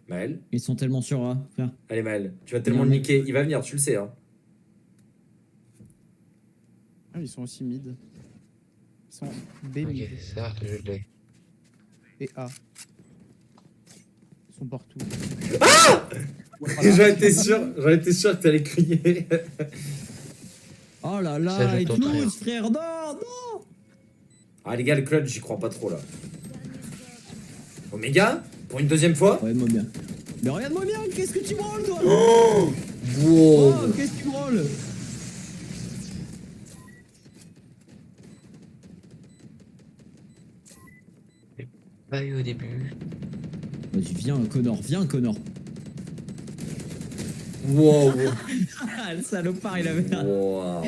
S1: Maël?
S6: Ils sont tellement sur A, frère.
S1: Allez, Maël. Tu vas tellement le
S6: Non, mais-
S1: niquer. Il va venir, tu le sais, hein.
S4: ah, ils sont aussi mid. Ils sont B
S2: Ok,
S4: mid
S2: certes, je l'ai.
S4: et A. Ils sont partout.
S1: J'en étais sûr que t'allais crier.
S6: Oh là
S2: Ça,
S6: là,
S2: je
S6: et
S2: tenterai,
S6: Toulouse, frère, non, non.
S1: Ah, les gars, le clutch, j'y crois pas trop, là. Omega? Pour une deuxième fois?
S6: Regarde-moi bien. Mais regarde-moi bien, qu'est-ce que tu branles, toi?
S1: Oh,
S6: Oh,
S1: wow.
S6: qu'est-ce que tu branles?
S2: Pas eu au début.
S6: Vas-y, viens, Connor, viens, Connor.
S1: Wow.
S6: Ah, le salopard, il avait un...
S1: Wow.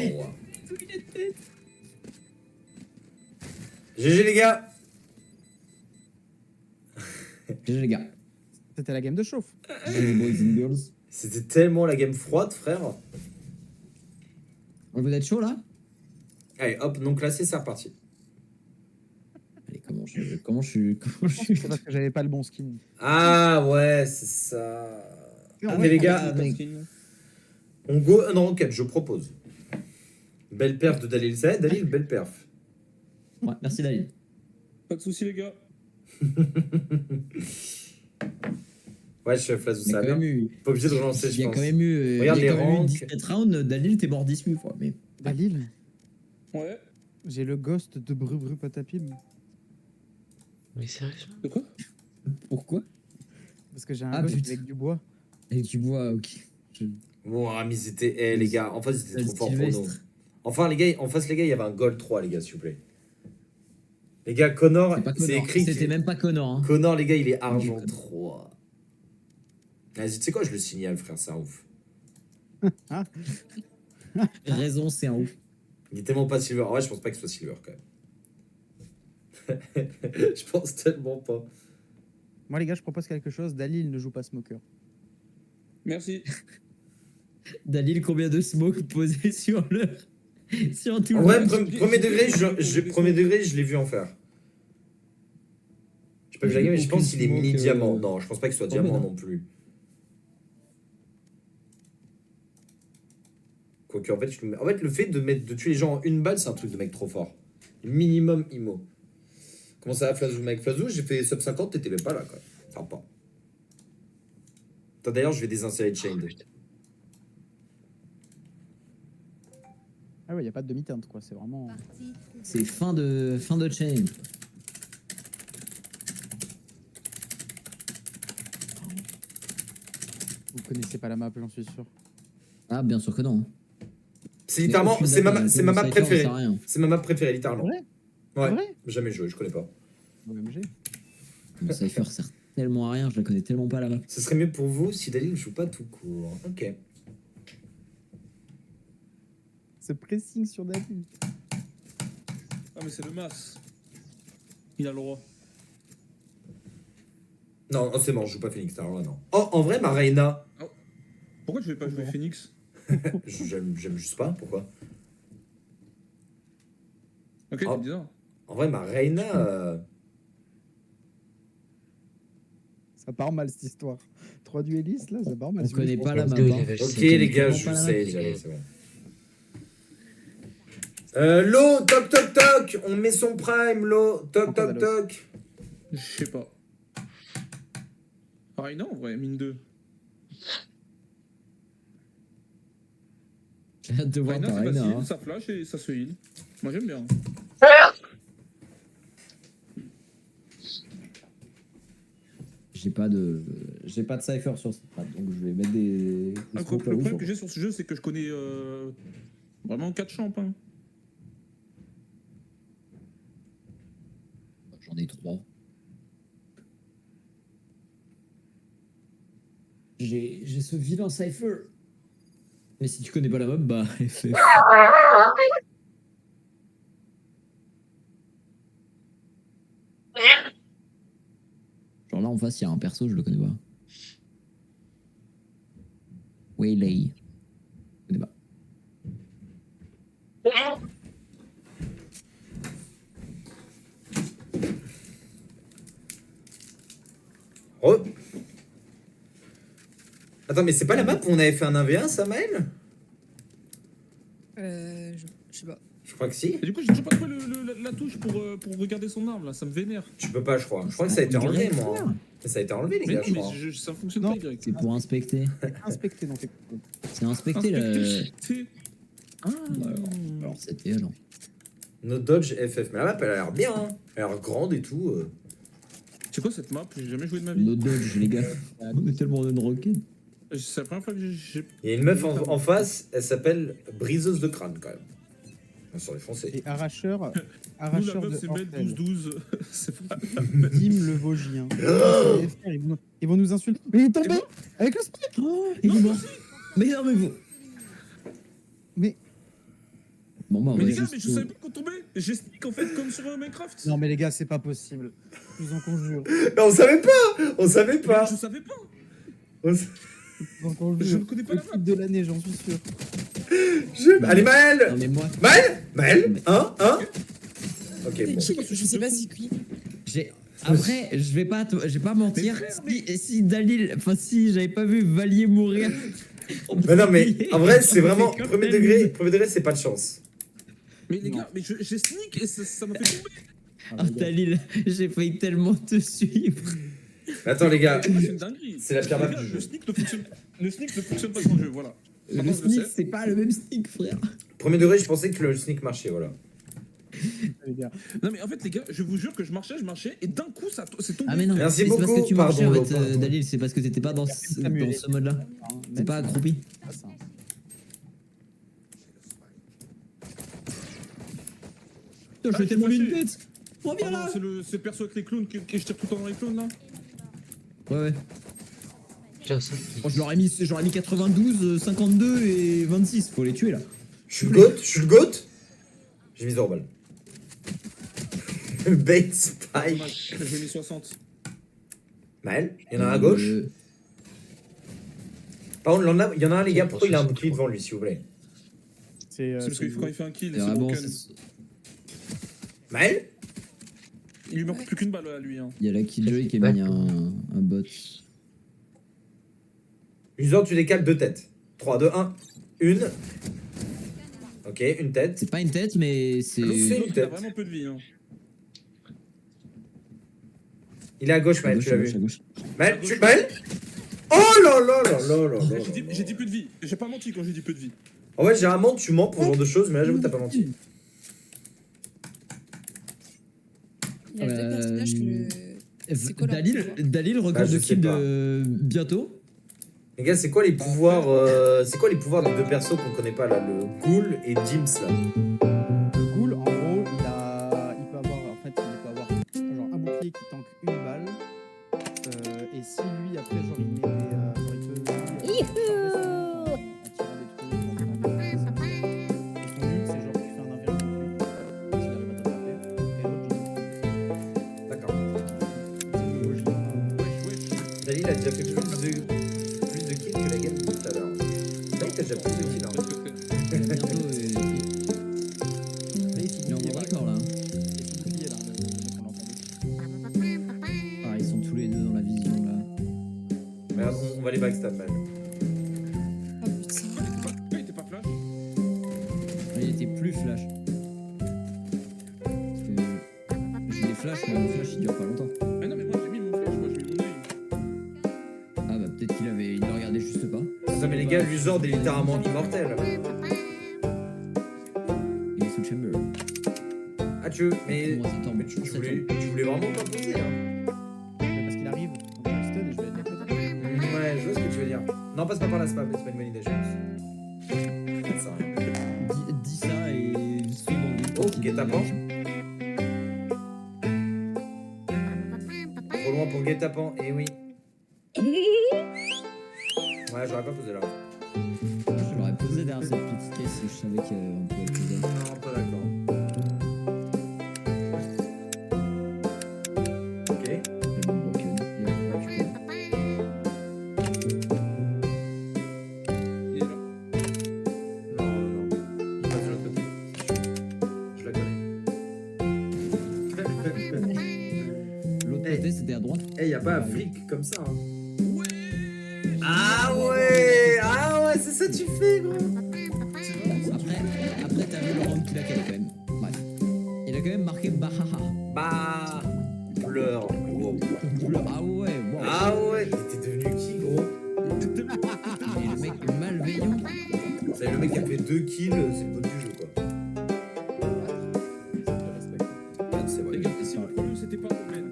S1: GG, les gars.
S6: GG, les gars.
S4: C'était la game de chauffe.
S6: GG, boys and girls.
S1: C'était tellement la game froide, frère.
S6: Vous êtes chaud, là?
S1: Allez, hop, non classé, c'est reparti.
S6: Allez, comment je suis...
S4: C'est parce que j'avais pas le bon skin.
S1: Ah, ouais, c'est ça. Ah, mais les gars,
S6: mec.
S1: on go un ranked, je propose. Belle perf de Dalil. C'est vrai, Dalil, belle perf.
S6: Ouais, merci, David.
S5: Pas de soucis, les gars.
S1: Ouais, je suis Flazou,
S6: Il y a
S1: ça
S6: quand
S1: va
S6: même
S1: bien.
S6: eu...
S1: Pas obligé de relancer,
S6: Il
S1: je
S6: y a
S1: pense.
S6: quand même eu...
S1: Regarde
S6: il y a
S1: les
S6: quand même eu
S1: ranks.
S6: 17 rounds, Dalil, t'es mort 18 fois, mais...
S4: Dalil,
S5: Ouais.
S4: j'ai le ghost de Bru Bru Patapim.
S2: Mais sérieusement?
S5: De quoi?
S6: Pourquoi?
S4: Parce que j'ai un
S6: Ah,
S4: ghost
S6: putain.
S4: avec du bois.
S6: Et tu vois, ok.
S1: Ouah, mais c'était. Eh, les gars, en face, c'était trop fort pour nous.
S6: Sylvestre.
S1: Enfin, les gars, en face, les gars, il y avait un gold 3, les gars, s'il vous plaît. Les gars, Connor,
S6: C'est pas
S1: c'est
S6: Connor.
S1: écrit.
S6: C'était même pas Connor, hein.
S1: Connor, les gars, il est argent
S6: Connor.
S1: 3. Vas-y, tu sais quoi, je le signale, frère, c'est un ouf.
S6: Raison, c'est un ouf.
S1: Il est tellement pas silver. Ouais, je pense pas qu'il soit silver quand même. Je pense tellement pas.
S4: Moi, les gars, je propose quelque chose. Dalil ne joue pas Smoker.
S5: Merci.
S6: Dalil, combien de smoke posés sur le... sur tout
S1: En
S6: le
S1: vrai,
S6: match?
S1: premier degré, je l'ai vu en faire. Je sais pas vu la game, mais je pense qu'il est mini diamant. Non, je pense pas qu'il soit diamant non plus. Quoique, en fait, le fait de tuer les gens en une balle, c'est un truc de mec trop fort. Minimum IMO. Comment ça va, Flazou, mec? Flazou, j'ai fait sub 50, t'étais même pas là, quoi. Sympa. Attends, d'ailleurs, je vais désinstaller Chained.
S4: Ah ouais, y a pas de demi-teinte quoi, c'est vraiment.
S6: C'est fin de chaîne.
S4: Vous connaissez pas la map, j'en suis sûr.
S6: Ah, bien sûr que non.
S1: C'est littéralement,
S6: Mais
S1: c'est ma
S6: aucune
S1: map
S6: date, ça
S1: préférée.
S6: sert à rien.
S1: C'est ma map préférée, littéralement.
S4: Ouais.
S1: Ouais.
S4: Ouais.
S1: Jamais joué, je connais pas.
S4: OMG.
S6: Le Cypher sert tellement à rien, je la connais tellement pas la map.
S1: Ce serait mieux pour vous si Dalil ne joue pas tout court. Ok.
S4: Ce pressing sur David.
S5: Ah, mais c'est le mas. Il a le droit.
S1: Non, oh, c'est bon, je joue pas Phoenix, alors là, non. Oh, en vrai, ma Reina.
S5: Pourquoi tu vais pas jouer
S4: Bon.
S5: Phoenix?
S1: J'aime juste pas, pourquoi?
S5: Ok,
S1: Oh.
S5: c'est bizarre.
S1: En vrai, ma Reina.
S4: Ça part mal cette histoire. 3 duellistes là, ça part mal.
S6: On
S4: Si
S6: connaît
S4: vous-
S6: pas la map.
S2: Deux
S6: hein.
S2: level
S1: Ok,
S2: cinq.
S1: les gars,
S6: Vraiment
S1: je
S6: pas la
S1: sais,
S2: map.
S1: j'allais, c'est bon. Lo, toc toc toc, on met son prime, Lo, toc toc toc.
S5: Je sais pas. Pareil, non, en vrai, mine 2.
S6: J'ai hâte de voir
S5: Reina,
S6: ta
S5: c'est
S6: Reina.
S5: facile,
S6: hein.
S5: ça flash et ça se heal. Moi, j'aime bien.
S6: J'ai pas de Cypher sur cette map, donc je vais mettre des
S5: Le
S6: scopes là-haut
S5: problème
S6: sur-
S5: que j'ai sur ce jeu, c'est que je connais vraiment 4 champs. Hein.
S6: J'en ai 3. J'ai ce vilain Cypher. Mais si tu connais pas la map, bah FF. Genre là en face, il y a un perso, je le connais pas. Waylay. Je connais pas.
S1: Oh. Attends, mais c'est pas la map où on avait fait un 1v1, ça, Maël?
S3: Je sais pas.
S1: Je crois que si.
S5: Et du coup, j'ai toujours pas trouvé la touche pour regarder son arme là, ça me vénère.
S1: Tu peux pas, je crois. Je crois que ça a été enlevé, moi. Mais ça a été enlevé, les
S5: Mais
S1: gars,
S5: non,
S1: je
S5: mais
S1: crois.
S5: ça fonctionne
S4: Non.
S5: pas, Y.
S6: C'est pour inspecter.
S4: Inspecté dans tes coups.
S6: C'est inspecter le.
S5: C'est- Ah,
S6: Alors c'était alors.
S1: No Dodge FF. Mais la map, elle a l'air bien. Hein. Elle a l'air grande et tout.
S5: C'est quoi cette map? J'ai jamais joué de ma vie.
S6: No dodge, les gars. On est tellement dans une rocket.
S5: C'est la première fois que j'ai.
S1: Il y a une meuf en face, elle s'appelle Briseuse de crâne, quand même. On s'en est foncé.
S4: Et arracheur,
S5: Nous, la
S4: arracheur
S5: meuf,
S4: de
S5: c'est Mel
S4: Hortel.
S5: 12-12. C'est pas.
S4: Dim le Vosgien. Ils vont nous insulter. Mais il est tombé avec le spike.
S6: Oh, il est mort. Mais non, mais vous.
S4: Mais
S6: Bon, bah, on
S5: Mais
S6: va
S5: les gars,
S6: juste-
S5: mais je savais pas qu'on tombait. J'ai sneak en fait comme sur Minecraft.
S4: non, mais les gars, c'est pas possible. Je vous en conjure.
S1: Mais on savait pas. On savait
S5: Mais
S1: pas.
S5: je savais pas.
S1: On-
S4: Je vous en conjure.
S5: Je ne connais pas
S4: Le
S5: la map.
S4: clip de l'année, j'en suis sûr.
S1: Allez,
S6: Non,
S1: Maël.
S6: mais moi,
S1: Maël. Hein. Ok,
S3: C'est
S1: bon.
S3: qui Je sais pas si qui.
S6: j'ai. Après, je vais pas mentir. Si Dalil. Enfin, si j'avais pas vu Valier mourir.
S1: Mais non, mais en vrai, c'est vraiment.
S6: comme
S1: Premier
S6: Dalil.
S1: degré, c'est pas de chance.
S5: Mais les
S4: Non.
S5: gars, mais j'ai sneak et ça m'a fait tomber.
S6: Ah, Dalil, j'ai failli tellement te suivre.
S1: Mais attends, les gars.
S5: C'est une dinguerie.
S1: C'est la pire
S5: Les
S1: map
S5: gars,
S1: du jeu.
S5: Le sneak ne fonctionne pas dans le jeu, voilà.
S6: Le
S5: Maintenant, je
S6: sneak,
S5: sais.
S6: c'est pas le même sneak, frère.
S1: Premier degré, je pensais que le sneak marchait, voilà.
S4: Les gars.
S5: Non mais en fait les gars, je vous jure que je marchais et d'un coup c'est tombé.
S6: Ah, mais non,
S1: Merci
S6: c'est parce
S1: beaucoup.
S6: que tu marchais,
S1: Pardon,
S6: en fait,
S1: Lo, pardon.
S6: Dalil, c'est parce que t'étais pas dans ce mode-là.
S4: Hein,
S6: T'es
S4: même
S6: pas
S4: si-
S6: accroupi.
S4: Ah, ça.
S6: Putain, je
S5: Ah,
S6: fais
S5: je
S6: tellement
S5: suis
S6: une
S5: fâché.
S6: tête. Reviens
S5: Ah non,
S6: là.
S5: c'est le perso avec les clowns que je tire tout le temps dans les clowns là.
S6: Ouais.
S2: J'ai un cinq.
S6: Bon, j'aurais mis 92, 52 et 26. Faut les tuer là.
S1: Je suis le goat. J'ai mis 0 balles. Bait Spy.
S5: Dommage, j'ai mis 60.
S1: Maël, il y en a un à gauche. Par contre, il y en a un, les gars, pourquoi il a un bouclier devant lui, s'il vous plaît?
S4: C'est
S5: C'est parce que quand il fait un kill,
S6: C'est
S5: c'est
S6: vraiment.
S5: broken.
S1: Maël?
S5: Il lui manque plus qu'une balle à lui. Hein.
S6: Il y a la Killjoy qui a mis un bot.
S1: User, tu décales 2 têtes. 3, 2, 1. Une. Ok, une tête.
S6: C'est pas une tête, mais c'est.
S1: C'est une
S5: L'autre, il a
S1: tête.
S5: vraiment peu de vie. Hein.
S1: Il est à gauche,
S6: À
S1: Maël,
S6: gauche,
S1: tu l'as
S6: à gauche, à
S1: vu.
S6: gauche.
S1: Maël, Maël? Oh là là là là là là.
S5: J'ai dit peu de vie. J'ai pas menti quand j'ai dit peu de vie.
S1: En vrai, généralement, tu mens pour ce genre de choses, mais là, j'avoue, t'as pas menti.
S3: Il y a deux personnages que. C'est quoi leur pouvoir
S6: Dalil, record
S1: Bah, je
S6: de
S1: sais
S6: kill
S1: pas.
S6: de bientôt.
S1: Les gars, c'est quoi les pouvoirs c'est quoi les pouvoirs des deux persos qu'on connaît pas là, le Ghoul et Dims là?
S4: Le ghoul, en gros, il peut avoir, en fait, il peut avoir genre un bouclier qui tank une balle. Et si lui, après, genre, il met des. Genre, il peut. En tirant des trucs. Et son nul, c'est genre, tu fais un inverse contre lui. S'il arrive à t'attraper. Et l'autre, genre.
S1: D'accord.
S4: C'est le gauche, là.
S1: Dalil a déjà fait plus de kills que la game tout à l'heure. Dalil, t'as déjà plus de kills. Hein.
S6: Bientôt,
S4: Là,
S6: il est en bon raccord là.
S4: Et son bouclier, là, on l'entendait.
S6: Ah, ils sont tous les deux dans la vision là.
S1: Regarde, on va les backstab man.
S3: Oh putain.
S5: Il était pas flash.
S6: Il était plus flash. Parce que j'ai des flashs, mais le flash il dure pas longtemps.
S5: Ah non, mais moi j'ai mis mon flash, moi j'ai mis mon œil.
S6: Ah bah peut-être il le regardait juste pas.
S1: Putain, mais les gars, l'Uzord est littéralement immortel.
S6: Il est sous chamber.
S1: Ah, tu veux, mais
S6: Moi, ça tombe.
S1: tu voulais vraiment t'imposer hein.
S4: Mais parce qu'il arrive, donc je stun et je vais être à côté.
S1: Ouais, je vois ce que tu veux dire. Non, passe pas par là, c'est pas une bonne idée, je pense. Ça sert à rien.
S6: Dis ça et saute dans le vide.
S1: Oh, guet-apens. Trop loin pour guet-apens, eh oui. Ouais, j'aurais pas posé là.
S6: Je l'aurais posé derrière cette petite caisse si je savais qu'on pouvait le poser.
S1: Non, pas d'accord. Ok.
S6: Le bon broken. Et on récupère.
S5: Il est là.
S1: Non. Il passe de l'autre côté. Je la connais.
S6: L'autre côté c'était à droite.
S1: Eh, y'a pas un flic comme ça, hein.
S5: Ouais.
S1: Ah ouais, c'est ça que tu fais, gros.
S6: Après t'as vu le round qu'il a calé quand même. Bref. Il a quand même marqué Bahaha.
S1: Bah, pleure. Wow.
S6: Ah ouais, wow.
S1: Ah ouais, t'es devenu qui, gros?
S6: Et le mec malveillant.
S1: C'est le mec qui a fait 2 kills, c'est le mode du jeu, quoi. Merde, c'est vrai.
S5: Les gars, si le problème c'était pas Omen.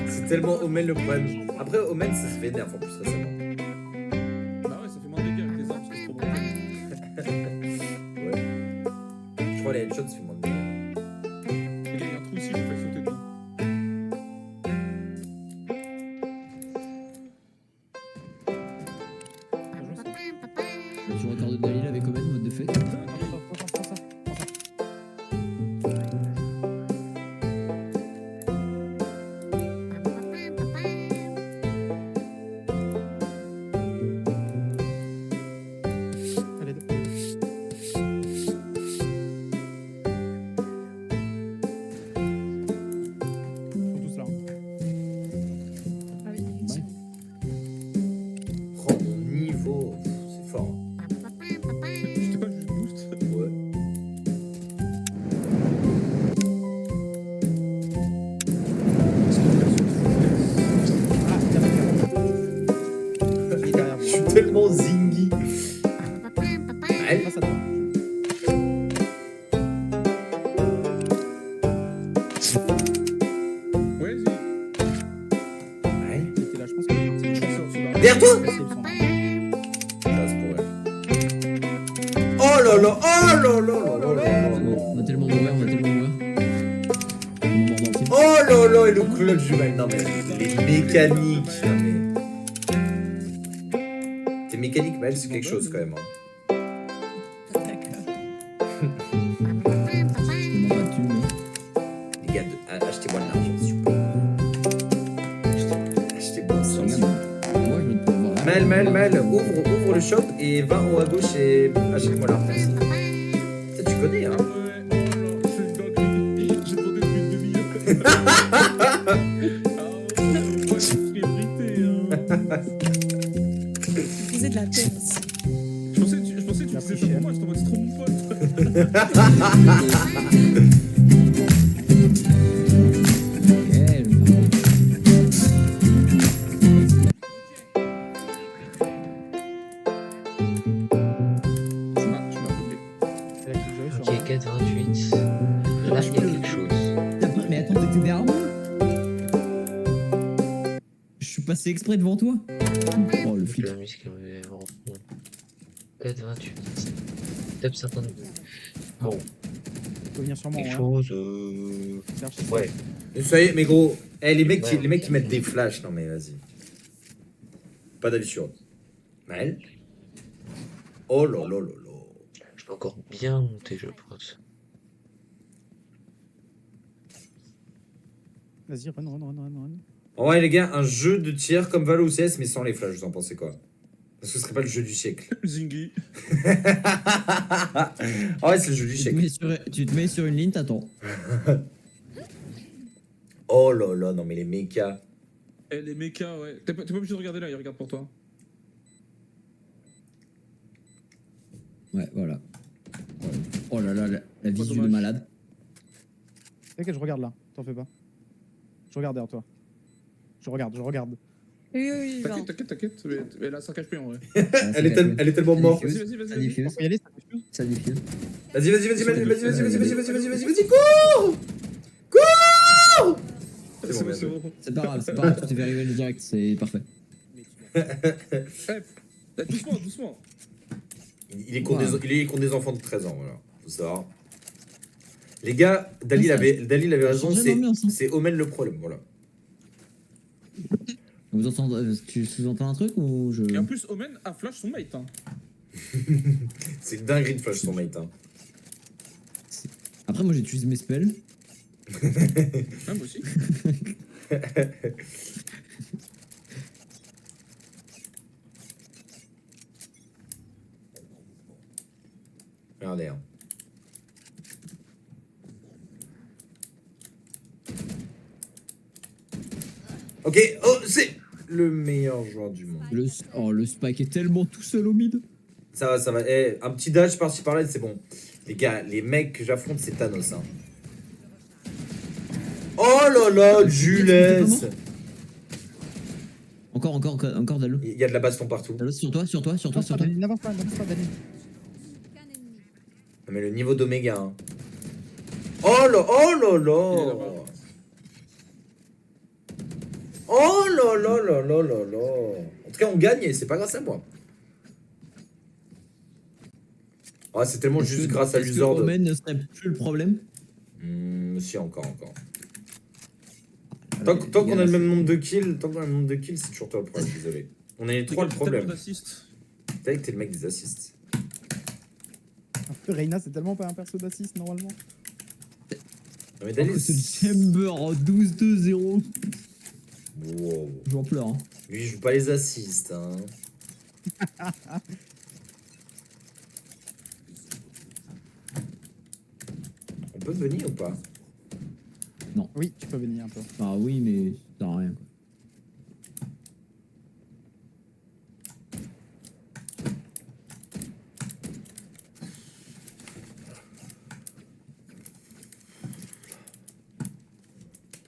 S1: C'est tellement Omen le problème. Après, Omen, ça se vénère en plus récemment.
S5: Bah ouais, ça fait moins de dégâts avec les armes parce que c'est trop bon.
S1: Ouais. Je crois les headshots, ça fait moins de dégâts.
S5: Les gars, il y a un trou ici, je vais sauter dedans.
S6: Tu recordes Dalil avec Omen, mode de fête.
S4: Allez, ils sont tous là.
S3: Ah oui, effectivement.
S1: Oh, mon niveau, c'est fort.
S5: J'étais pas juste boost.
S1: Ouais.
S4: Ah, il est derrière
S1: Je suis tellement zingy. Ouais.
S4: face à toi.
S5: Ouais, vas-y.
S1: Ouais.
S4: Il était là, je pense qu'il est parti.
S5: Je pense que c'est en dessous là.
S1: Derrière toi.
S4: Ils sont là.
S1: Ça, c'est pour elle. Oh là là, oh là là là là là là.
S6: On va tellement mourir, on va tellement mourir. On va mort dans le film.
S1: Oh là là, et le clutch du mal. Non mais, les mécaniques. Non mais. Tes mécaniques, Maël, c'est quelque chose quand même. Hein.
S6: Je demande pas de thunes, mais.
S1: Les gars, achetez-moi de l'argent, s'il vous plaît. Achetez-moi ça.
S6: Regarde, moi je veux te pouvoir.
S1: Maël, ouvre le shop et va en haut à gauche et achète-moi l'argent. Ça, tu connais, hein.
S5: Ouais, oh là, c'est une dinguerie. J'ai demandé depuis une demi-heure. Ah ouais, c'est priorité, hein.
S3: Il faisait de la peine aussi.
S5: Je pensais que tu faisais ça pour moi, j'étais en mode c'est trop mon pote.
S6: Quel baron. c'est exprès devant toi. Oh, le flip.
S2: La musique est vraiment bon. 4,28. Top 52. Bon,
S4: Il faut venir sur moi.
S2: quelque
S4: Ouais.
S2: chose.
S4: C'est archi
S2: Ouais.
S1: Mais ça y est, mais gros, eh, les mecs,
S2: Ouais,
S1: les mecs qui mettent des flashs, non mais vas-y. Pas d'avis sur eux. Maël. Oh là là là là.
S2: Je peux encore bien monter, je pense.
S4: Vas-y, run.
S1: En vrai les gars, un jeu de tir comme Valo ou CS mais sans les flashs, vous en pensez quoi? Parce que ce serait pas le jeu du siècle.
S5: Zingy.
S1: Ah ouais, c'est le jeu du
S6: Tu te,
S1: siècle.
S6: mets tu te mets sur une ligne, t'attends.
S1: Oh là là, non mais les mechas.
S5: Eh, les mechas, ouais. T'es pas obligé de regarder là, il regarde pour toi.
S6: Ouais, voilà. Oh là là, la visu de
S5: dommage.
S6: malade.
S4: T'inquiète, je regarde là. T'en fais pas. Je regarde derrière toi. Je regarde.
S3: Oui, genre.
S5: T'inquiète. Mais là, ça cache plus en vrai.
S1: Elle est tellement morte.
S5: Vas-y.
S6: Ça diffuse.
S4: Faut y aller, ça diffuse.
S6: Ça diffuse.
S1: Vas-y, cours. Cours. C'est bon, bien joué.
S6: C'est pas grave, tu t'es fait arriver le direct, c'est parfait.
S5: Eh, doucement.
S1: Il est contre des enfants de 13 ans, voilà. Faut savoir. Les gars, Dalil avait raison,
S6: change l'ambiance, hein.
S1: c'est Omen le problème, voilà.
S6: Vous entendez, tu sous-entends un truc ou je...
S5: Et en plus, Omen a flash son mate. Hein.
S1: C'est une dinguerie de flash son mate, hein.
S6: Après moi j'utilise mes spells.
S5: Ah, moi aussi.
S1: Regardez, hein. Ok, oh, c'est le meilleur joueur du monde.
S6: Le Spike est tellement tout seul au mid.
S1: Ça va. Eh, un petit dash par-ci par-là, c'est bon. Les gars, les mecs que j'affronte, c'est Thanos, hein. Oh là là, Jules.
S6: Encore Dalo.
S1: Il y a de la baston partout.
S6: Dalo, sur toi.
S4: N'avance pas, Dani.
S1: Non, mais le niveau d'Oméga, hein. Oh là là
S5: Il est
S1: là.
S5: là-bas.
S1: Oh là là là là là là. En tout cas, on gagne et c'est pas grâce à moi. Ah, c'est tellement juste grâce à
S6: Est-ce que
S1: l'Uzord.
S6: Omen ne serait plus le problème?
S1: Si, encore. Tant qu'on a le même nombre de kills, c'est toujours toi le problème, désolé. On est les trois le problème.
S5: D'assist.
S1: T'as que t'es le mec des assists.
S4: Reyna, c'est tellement pas un perso d'assist normalement.
S1: Non, mais Dalil,
S6: C'est le Chamber en 12-2-0.
S1: wow.
S6: J'en pleure. Hein.
S1: Lui, il joue pas les assists, hein. On peut venir ou pas?
S4: Oui, tu peux venir un peu.
S6: Ah oui, mais ça sert à rien.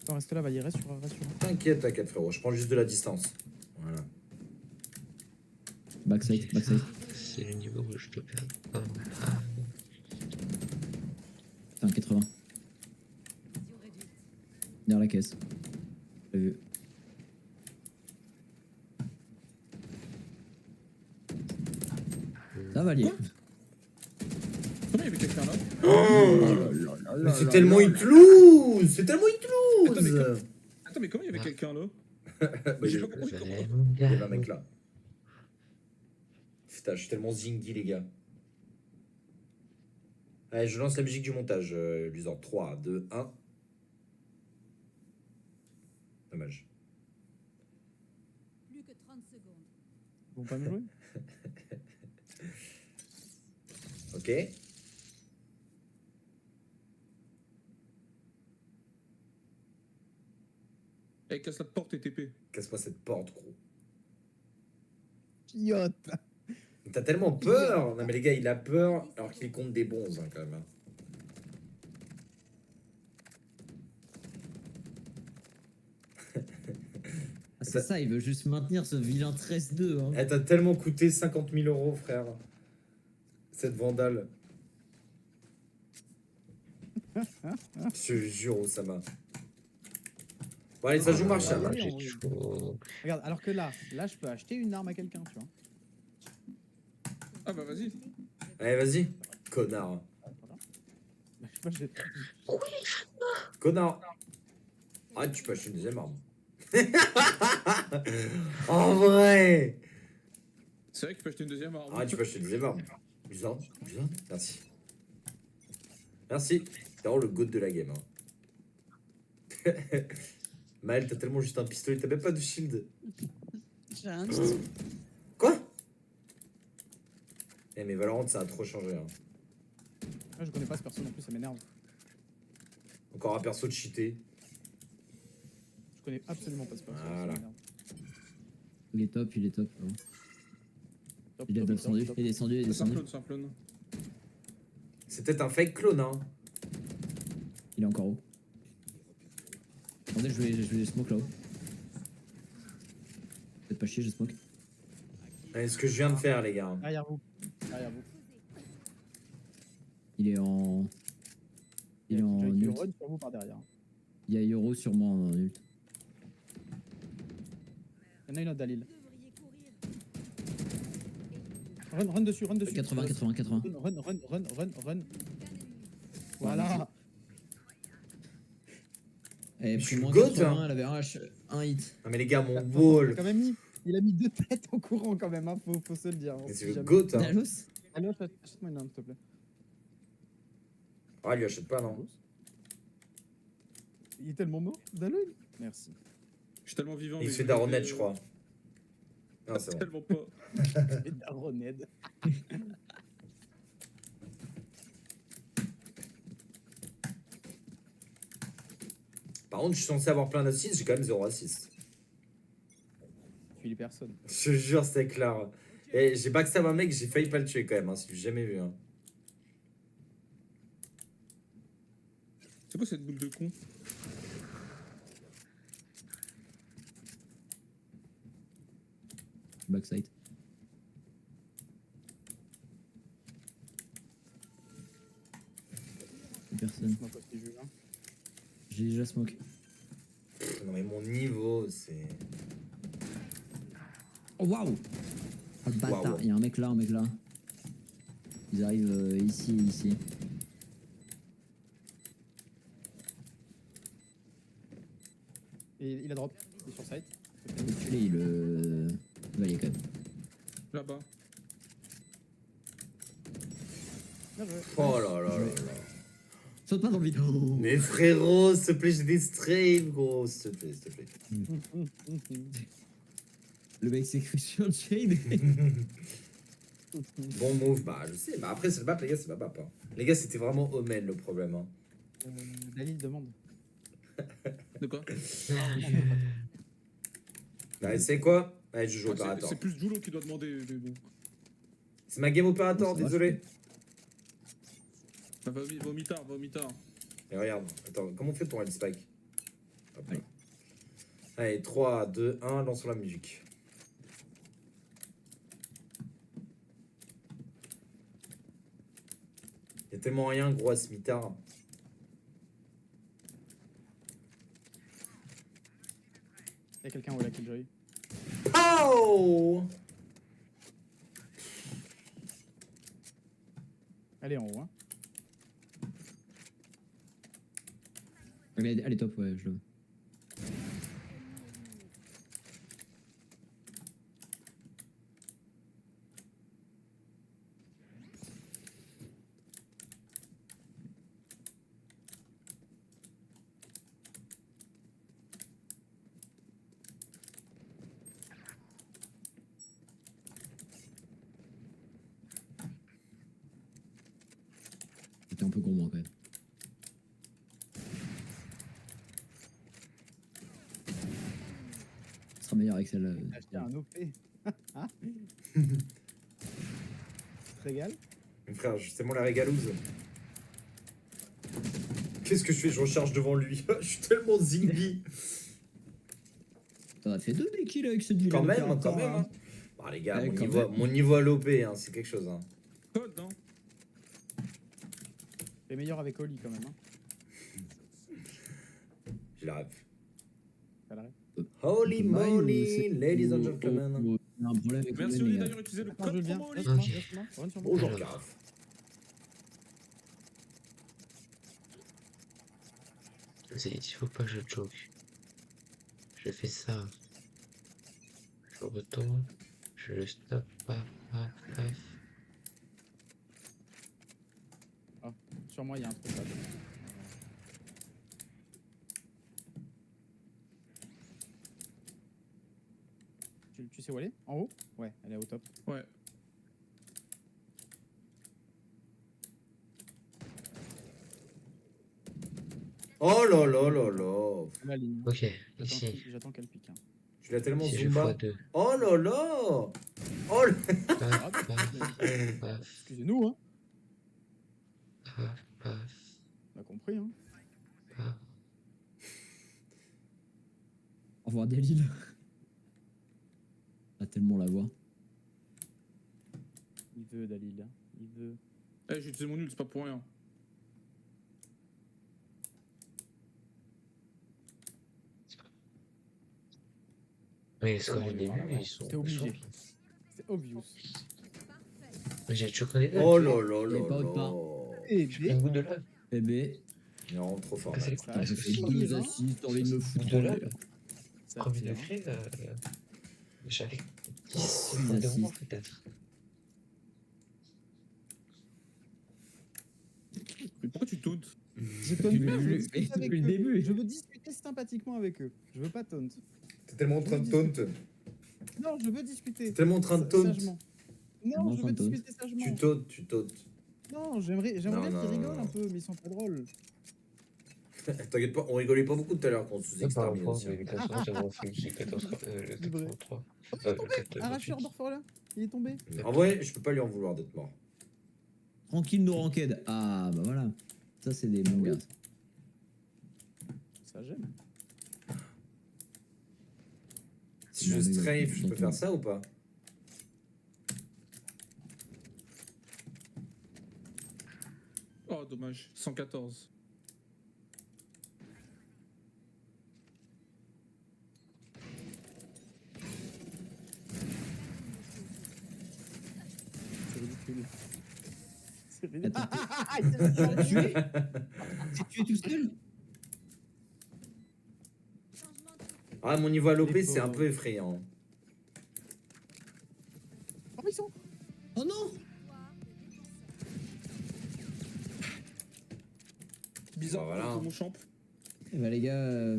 S4: Attends, reste là, va y reste sur.
S1: T'inquiète, frérot, je prends juste de la distance. Voilà.
S6: Backside.
S2: C'est le niveau où je te perds.
S6: Putain, 80. Derrière la caisse. J'ai vu. Ça va lier.
S5: Comment il y avait quelqu'un là?
S1: Mais c'est tellement Hitlouz.
S5: Attends, mais comment il y avait quelqu'un là?
S1: Bah,
S5: J'ai
S1: il
S5: pas compris comment.
S1: y avait un mec là. Putain, je suis tellement zingy, les gars. Allez, je lance la musique du montage, Luzord. 3, 2, 1. Dommage.
S7: Plus que 30 secondes.
S4: Ils vont pas me jouer.
S1: Ok.
S5: Eh, casse la porte et TP.
S1: Casse-moi cette porte, gros.
S4: Chiotte.
S1: T'as tellement peur. Non mais les gars, il a peur alors qu'il compte des bons, hein, quand même.
S6: Ah, c'est ça, il veut juste maintenir ce vilain 13-2. Hein.
S1: Elle t'a tellement coûté 50 000 €, frère. Cette vandale. Je te jure, Osama. Bon, allez, ça joue Marshall.
S4: Ah,
S1: Là.
S4: oui,
S2: J'ai chaud.
S4: Regarde, alors que là, je peux acheter une arme à quelqu'un, tu vois.
S5: Ah bah vas-y.
S1: Allez, vas-y. Connard.
S4: Voilà. Bah, je sais pas,
S1: Connard. Ah, tu peux acheter une deuxième arme. En vrai.
S5: C'est vrai qu'il peut acheter une deuxième arme.
S1: Ah, tu peux acheter une deuxième arme. Bizarre. Bizarre. Merci. Merci. T'es vraiment le goat de la game. Hein. Maël, t'as tellement juste un pistolet, t'as même pas de shield.
S3: J'ai rien du tout.
S1: Quoi? Eh, mais Valorant, ça a trop changé. Hein.
S4: je connais pas ce perso non plus, ça m'énerve.
S1: Encore un perso de cheaté.
S4: Je connais absolument pas ce perso.
S1: Voilà.
S4: Ça m'énerve.
S6: Il est top, il est top. Hein.
S4: Top,
S6: Il est
S4: top,
S6: descendu,
S4: top,
S6: il est descendu, il est
S5: C'est un
S6: descendu.
S5: clone, c'est un clone.
S1: C'est peut-être un fake clone, hein.
S6: Il est encore haut. Attendez, je vais smoke là-haut. Faites pas chier, je smoke.
S1: Allez, ce que je viens de faire, les gars.
S4: Derrière vous. Derrière vous.
S6: Il est en. Il est en
S4: Il
S6: ult.
S4: run sur vous par derrière.
S6: Il y a Euro sur moi en ult.
S4: Il y en a une autre, Dalil. Run dessus, run dessus.
S6: 80, 80, 80.
S4: Run. Voilà.
S6: Eh,
S1: Je suis
S6: plus moins
S1: goat,
S6: 80,
S1: hein.
S6: elle avait un hit.
S1: Ah, mais les gars, mon
S4: Il a
S1: ball.
S4: quand même mis. Il a mis 2 têtes en courant quand même, hein, faut se le dire.
S1: Mais
S4: Si
S1: c'est le
S4: jamais-
S1: goat, hein.
S6: Dalos.
S4: Allez, achète-moi une arme, s'il te plaît.
S1: Ah, il lui achète pas, non.
S4: Il est tellement mort, Dalil. Merci.
S5: Je suis tellement vivant.
S1: Il
S5: mais
S1: se fait
S5: je-
S1: daronette, je crois. Non, c'est bon.
S5: Tellement pas.
S4: Et Daroned.
S1: Par contre, je suis censé avoir plein d'assists, j'ai quand même 0 assist.
S4: Tu es personne.
S1: Je te jure, c'était clair. Et j'ai backstab un mec, j'ai failli pas le tuer quand même, hein, si j'ai jamais vu. Hein.
S5: C'est quoi cette boule de con?
S6: Backside. Personne.
S4: Moi, parce que je hein.
S6: J'ai déjà smoke.
S1: Pff, non, mais mon niveau, c'est.
S6: Oh waouh! Oh le bâtard,
S1: Waouh.
S6: il y a un mec là, Ils arrivent ici.
S4: Et il a drop. Il est sur site.
S6: Celui-là, il va y aller quand même.
S5: Là-bas.
S4: Bien joué.
S1: Oh là là là là.
S6: Saute pas dans le vide. Oh.
S1: Mais frérot, s'il te plaît, j'ai des straves, gros. S'il te plaît, s'il te plaît.
S6: Le mec s'est cru sur le shade.
S1: Bon move, bah je sais. Bah après, c'est le map, les gars, c'est ma map. Hein. Les gars, c'était vraiment Omen le problème. Hein.
S4: Dalil demande.
S5: De quoi?
S1: Bah, c'est quoi? Allez, je joue
S5: Ah, c'est-
S1: opérateur.
S5: C'est plus Julo qui doit demander, mais bon.
S1: C'est ma game opérateur,
S6: Ça va,
S1: désolé.
S5: Ah, va au mitard, va au mitard.
S1: Et regarde, attends, comment on fait pour un spike? Hop là.
S6: Allez.
S1: Allez, 3, 2, 1, lançons la musique. Y'a tellement rien, gros, à ce mitard.
S4: Il y a quelqu'un où la Killjoy.
S1: Oh!
S4: Elle est en haut, hein.
S6: Elle est top, ouais, je le. C'était un peu gourmand quand même. Ce sera meilleur avec celle-là.
S4: J'ai acheté un OP. Hein Tu te régales?
S1: Mon frère, c'est moi la régalouse. Qu'est-ce que je fais? Je recharge devant lui. Je suis tellement zingbi.
S6: T'en as fait 2 des kills avec ce deal.
S1: Quand même, hein. Bah, les gars,
S6: Ouais, quand
S1: mon niveau à l'OP, hein, c'est quelque chose. Hein.
S5: Code, non?
S4: C'est meilleur avec Oli quand même, hein.
S1: Je la rêve.
S4: pas l'arrêt.
S1: Holy
S6: Maille,
S1: moly, ladies and gentlemen.
S6: Il y a un problème avec
S5: Merci
S6: le
S5: Oli
S6: les gars.
S5: d'ailleurs, utilisez le
S4: Attends,
S5: code
S4: je viens.
S5: promo Oli.
S4: Reste-moi,
S2: Ok.
S4: reste-moi. Reviens sur moi.
S1: Bonjour,
S2: Alors.
S1: Caraf.
S2: Il faut pas que je choke. Je fais ça. Je retourne. Je le stoppe. Paf, paf, paf.
S4: Sur moi, il y a un truc là. Tu sais où elle est? En haut? Ouais, elle est au top.
S5: Ouais.
S1: Oh là là là là.
S4: La ligne.
S2: Ok,
S4: J'attends
S2: ici.
S4: j'attends qu'elle pique. Hein.
S1: Tu l'as tellement
S2: Si je
S1: Zumba.
S2: x2.
S1: Oh là là. Oh là.
S2: Paf, paf, paf,
S4: Excusez-nous, hein.
S2: paf, paf,
S4: On a compris, hein.
S2: paf.
S6: Au revoir Delil. On a tellement la voix.
S4: Il veut, Dalil. Hein. Il veut.
S5: Eh, j'ai utilisé mon nul, c'est pas pour rien.
S2: Mais les scores du début, ils sont.
S4: C'était obligé. C'est obvious.
S2: Mais j'ai toujours candidat.
S1: Oh là là
S6: Il y
S1: là
S6: a pas autre
S1: là.
S6: part.
S4: Et
S2: Un goût de lave.
S6: Bébé,
S1: Non, trop fort.
S2: Casser
S1: là.
S2: les
S4: Ça,
S6: putain, j'ai fait
S4: c'est
S6: 12
S4: hein.
S6: assists, t'as envie de me foutre
S2: De
S6: en
S2: là.
S6: l'air.
S4: Ça
S2: Premier
S4: tire, hein.
S2: degré, j'avais 10
S6: Six
S2: de moins
S6: assists.
S2: peut-être.
S5: Mais pourquoi tu tauntes?
S4: Je taunt
S6: Depuis
S4: pas, je veux
S6: le-
S4: discuter avec
S6: depuis le
S4: eux.
S6: début.
S4: Je veux discuter sympathiquement avec eux. Je veux pas taunt.
S1: T'es tellement en train de taunt.
S4: Non, je veux discuter.
S1: T'es tellement en train de taunt.
S4: Sagement. Non, je
S6: Comment
S4: veux
S6: taunt?
S4: discuter sagement.
S1: Tu tauntes, tu tauntes.
S4: Non, j'aimerais
S1: Non,
S4: bien
S1: non,
S4: qu'ils rigolent
S1: non.
S4: un peu, mais ils sont pas drôles.
S1: T'inquiète pas, on rigolait pas beaucoup tout à l'heure quand on se
S2: C'est pas un point,
S1: sous-extermination.
S2: mais les 400, j'avais fait j'ai 14,
S4: Vrai.
S2: 83.
S4: Oh, il est tombé. Arracheur d'orphelin. Il est tombé.
S1: En vrai, je peux pas lui en vouloir d'être mort.
S6: Tranquille, nos ranked. Ah, bah voilà. Ça, c'est des bons gars.
S4: Ça j'aime.
S1: Si je strafe, je peux faire ça ou pas?
S5: Oh, dommage. 114.
S4: C'est ridicule. C'est ridicule.
S6: Attends,
S4: Il s'est
S6: Tu l'as
S4: tué.
S6: tué Tu es tout seul
S1: Ah, mon niveau à l'OP,
S4: Les
S1: c'est un
S4: pauvres.
S1: peu effrayant.
S4: Oh, ils sont.
S6: Oh non
S5: Bizarre
S1: Voilà.
S5: pour mon champ.
S6: Eh bah les gars,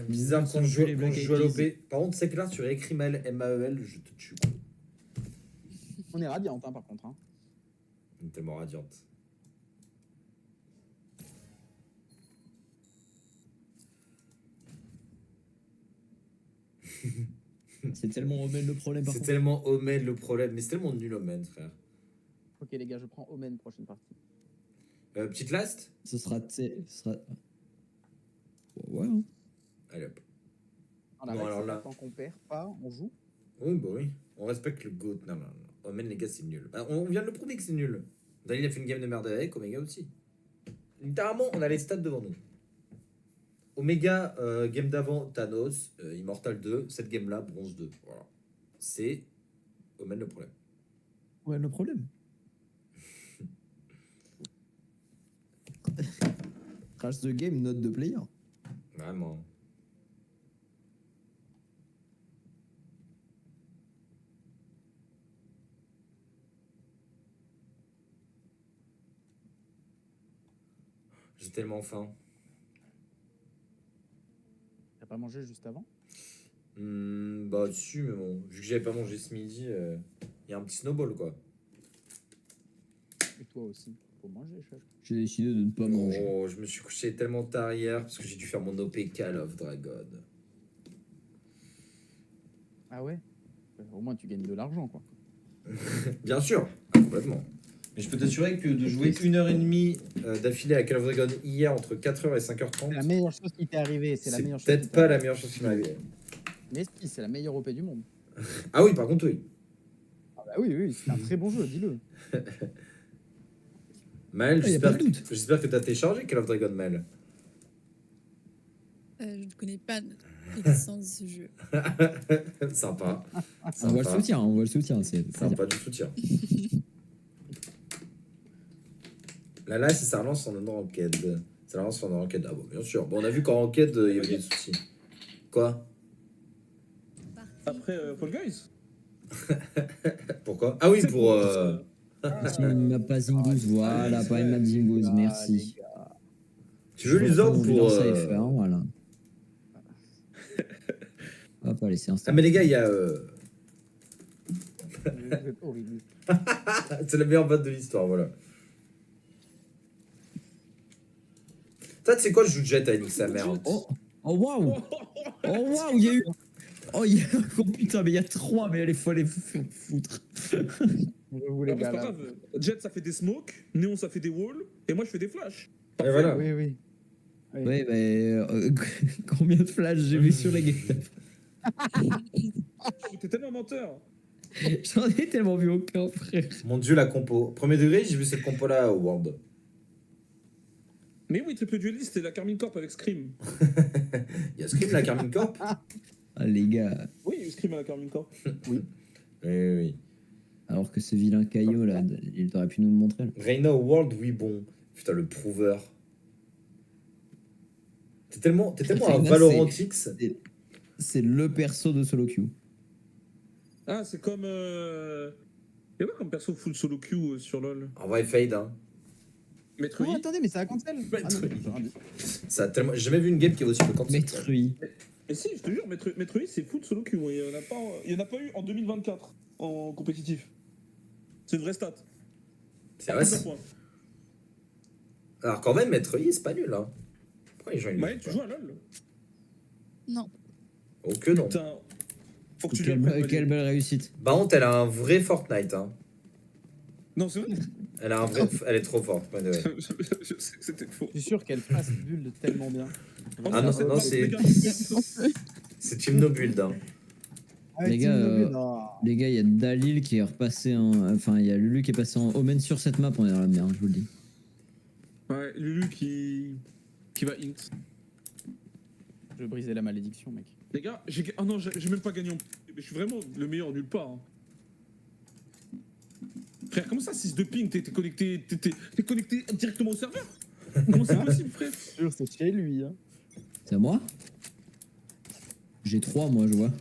S1: Bizarre
S6: Ils
S1: quand
S6: sont
S1: je joue,
S6: plus les
S1: quand
S6: Black
S1: je joue à
S6: Eyed
S1: l'OP. Par contre, c'est que là, tu réécris Maël, M-A-E-L, je te tue. Quoi.
S4: On est radiante, hein, par contre. Hein.
S1: Elle est tellement radiante.
S6: c'est tellement Omen le problème par
S1: C'est
S6: contre.
S1: tellement Omen le problème, mais c'est tellement nul Omen, frère.
S4: Ok, les gars, je prends Omen prochaine partie.
S1: Petite last?
S6: Ce sera, tu sais, ce sera... Ouais, hein.
S1: Allez hop.
S4: On arrête,
S1: Bon, alors
S4: c'est
S1: là-
S4: pas tant qu'on perd pas, on joue.
S1: Oui, bah oui. On respecte le GOAT. Non, non, non. Omen, les gars, c'est nul. Ah, on vient de le prouver que c'est nul. Daniel a fait une game de merde avec, Omega aussi. Littéralement, on a les stats devant nous. Omega, game d'avant, Thanos, Immortal 2, cette game-là, bronze 2. Voilà. C'est Omen le problème.
S6: Ouais, le problème. Crash the game, note de player.
S1: Vraiment. J'ai tellement faim.
S4: T'as pas mangé juste avant?
S1: Bah, dessus, mais bon, vu que j'avais pas mangé ce midi, il y a un petit snowball quoi.
S4: Et toi aussi. Faut manger, chef.
S6: J'ai décidé de ne pas manger.
S1: Oh, je me suis couché tellement tard hier parce que j'ai dû faire mon OP Call of Dragon.
S4: Ah ouais? Au moins, tu gagnes de l'argent, quoi.
S1: Bien sûr, complètement. Mais je peux t'assurer que de jouer 1h30 d'affilée à Call of Dragon hier entre 4h et
S4: C'est la
S1: 5h30,
S4: meilleure chose qui t'est arrivée. C'est la
S1: c'est
S4: meilleure chose.
S1: peut-être
S4: qui t'est
S1: pas la
S4: arrivée.
S1: meilleure chose qui m'est arrivée.
S4: Mais si, c'est la meilleure OP du monde.
S1: Ah oui, par contre, oui.
S4: Ah bah oui, oui, c'est un très bon jeu, dis-le.
S1: Maël,
S6: Ah, y a pas de doute.
S1: j'espère que t'as téléchargé Call of Dragon, Maël.
S3: Je ne connais pas l'existence de ce jeu.
S1: Sympa.
S6: On voit le
S1: Sympa.
S6: soutien, on voit le soutien. C'est bien.
S1: Sympa du soutien. Là, si ça relance en enquête. Ça relance en enquête. Ah bon, bien sûr. Bon, on a vu qu'en enquête, il y avait des soucis. Quoi?
S5: Après Fall Guys.
S1: Pourquoi? Ah oui, pour...
S6: Tu m'as pas Zingouz, voilà, pas une map Zingouz, merci.
S1: Tu veux l'usurp
S6: On lui
S1: pour...
S6: lance AFR, voilà. On va pas laisser
S1: Ah
S6: installer.
S1: mais les gars, il y a...
S4: Vous êtes horrible.
S1: C'est la meilleure batte de l'histoire, voilà. Toi, tu sais quoi, je joue Jet avec sa mère.
S6: Oh, oh waouh! Oh waouh, il y a eu. Oh, il y a. Oh putain, mais il y a 3, mais elle est folle, foutre.
S4: Je vous les
S5: Ah, c'est
S4: gars
S5: pas
S4: là.
S5: grave. Jet ça fait des smokes, Néon ça fait des walls, et moi je fais des flashs.
S1: Et voilà.
S4: Oui, oui.
S6: Ouais, mais. Combien de flashs j'ai vu sur les games?
S5: T'es tellement menteur.
S6: J'en ai tellement vu aucun, frère.
S1: Mon dieu, la compo. Premier degré, j'ai vu cette compo-là au World.
S5: Mais oui, triple dueliste, c'est la Carmine Corp avec Scream.
S1: Il y a Scream, la Carmine Corp.
S6: Ah, les gars.
S5: Oui, il y a eu Scream à la Carmine Corp.
S1: Oui, oui.
S6: Alors que ce vilain Caillot, là, il aurait pu nous le montrer. Là.
S1: Reina au World, oui, bon. Putain, le prouveur. T'es tellement un
S6: Reina,
S1: Valorant X.
S6: C'est le perso de solo queue.
S5: Ah, c'est comme. Y'a quoi comme perso full solo queue sur LoL?
S1: En vrai, Fade, hein.
S5: Maître
S4: Oh,
S5: Yi.
S4: attendez, mais c'est à cancel.
S5: Maître Yi.
S1: Ça a tellement... J'ai jamais vu une game qui est aussi fréquente.
S6: Maître Ui.
S5: Et si, je te jure, Maître Yi, c'est full solo queue. Il y en a pas eu en 2024 en compétitif. C'est une vraie stat.
S1: C'est vrai.
S5: Plus de points.
S1: Alors quand même, Maître Yi, c'est pas nul, hein. Pourquoi les gens ils le
S5: Maël,
S1: jouent
S5: tu
S1: pas?
S5: joues à LoL?
S3: Non.
S1: Oh que non.
S5: Putain. Faut que tu lui apprennes.
S6: Quelle belle réussite.
S1: Par contre, elle a un vrai Fortnite, hein.
S5: Non, c'est vrai.
S1: Elle a un vrai... Elle est trop forte. Ouais, ouais.
S5: Je sais que c'était faux.
S4: Je suis sûr qu'elle passe build tellement bien.
S1: Ah non, non, c'est...
S5: c'est.
S1: C'est Team No Build, hein.
S4: Ah,
S6: Les
S4: Team
S6: gars,
S4: Nobel, non.
S6: Les gars, il y a Dalil qui est repassé en. Enfin, il y a Lulu qui est passé en Omen sur cette map, on est dans la merde, je vous le dis.
S5: Ouais, Lulu qui va int.
S4: Je vais briser la malédiction, mec.
S5: Les gars, oh non, j'ai même pas gagné en. Je suis vraiment le meilleur nulle part. Hein. Frère, comment ça, 6 de ping, t'es connecté, t'es connecté directement au serveur? Comment c'est possible, frère?
S4: Je suis sûr, c'est chez lui. Hein.
S6: C'est à moi? J'ai 3, moi, je vois.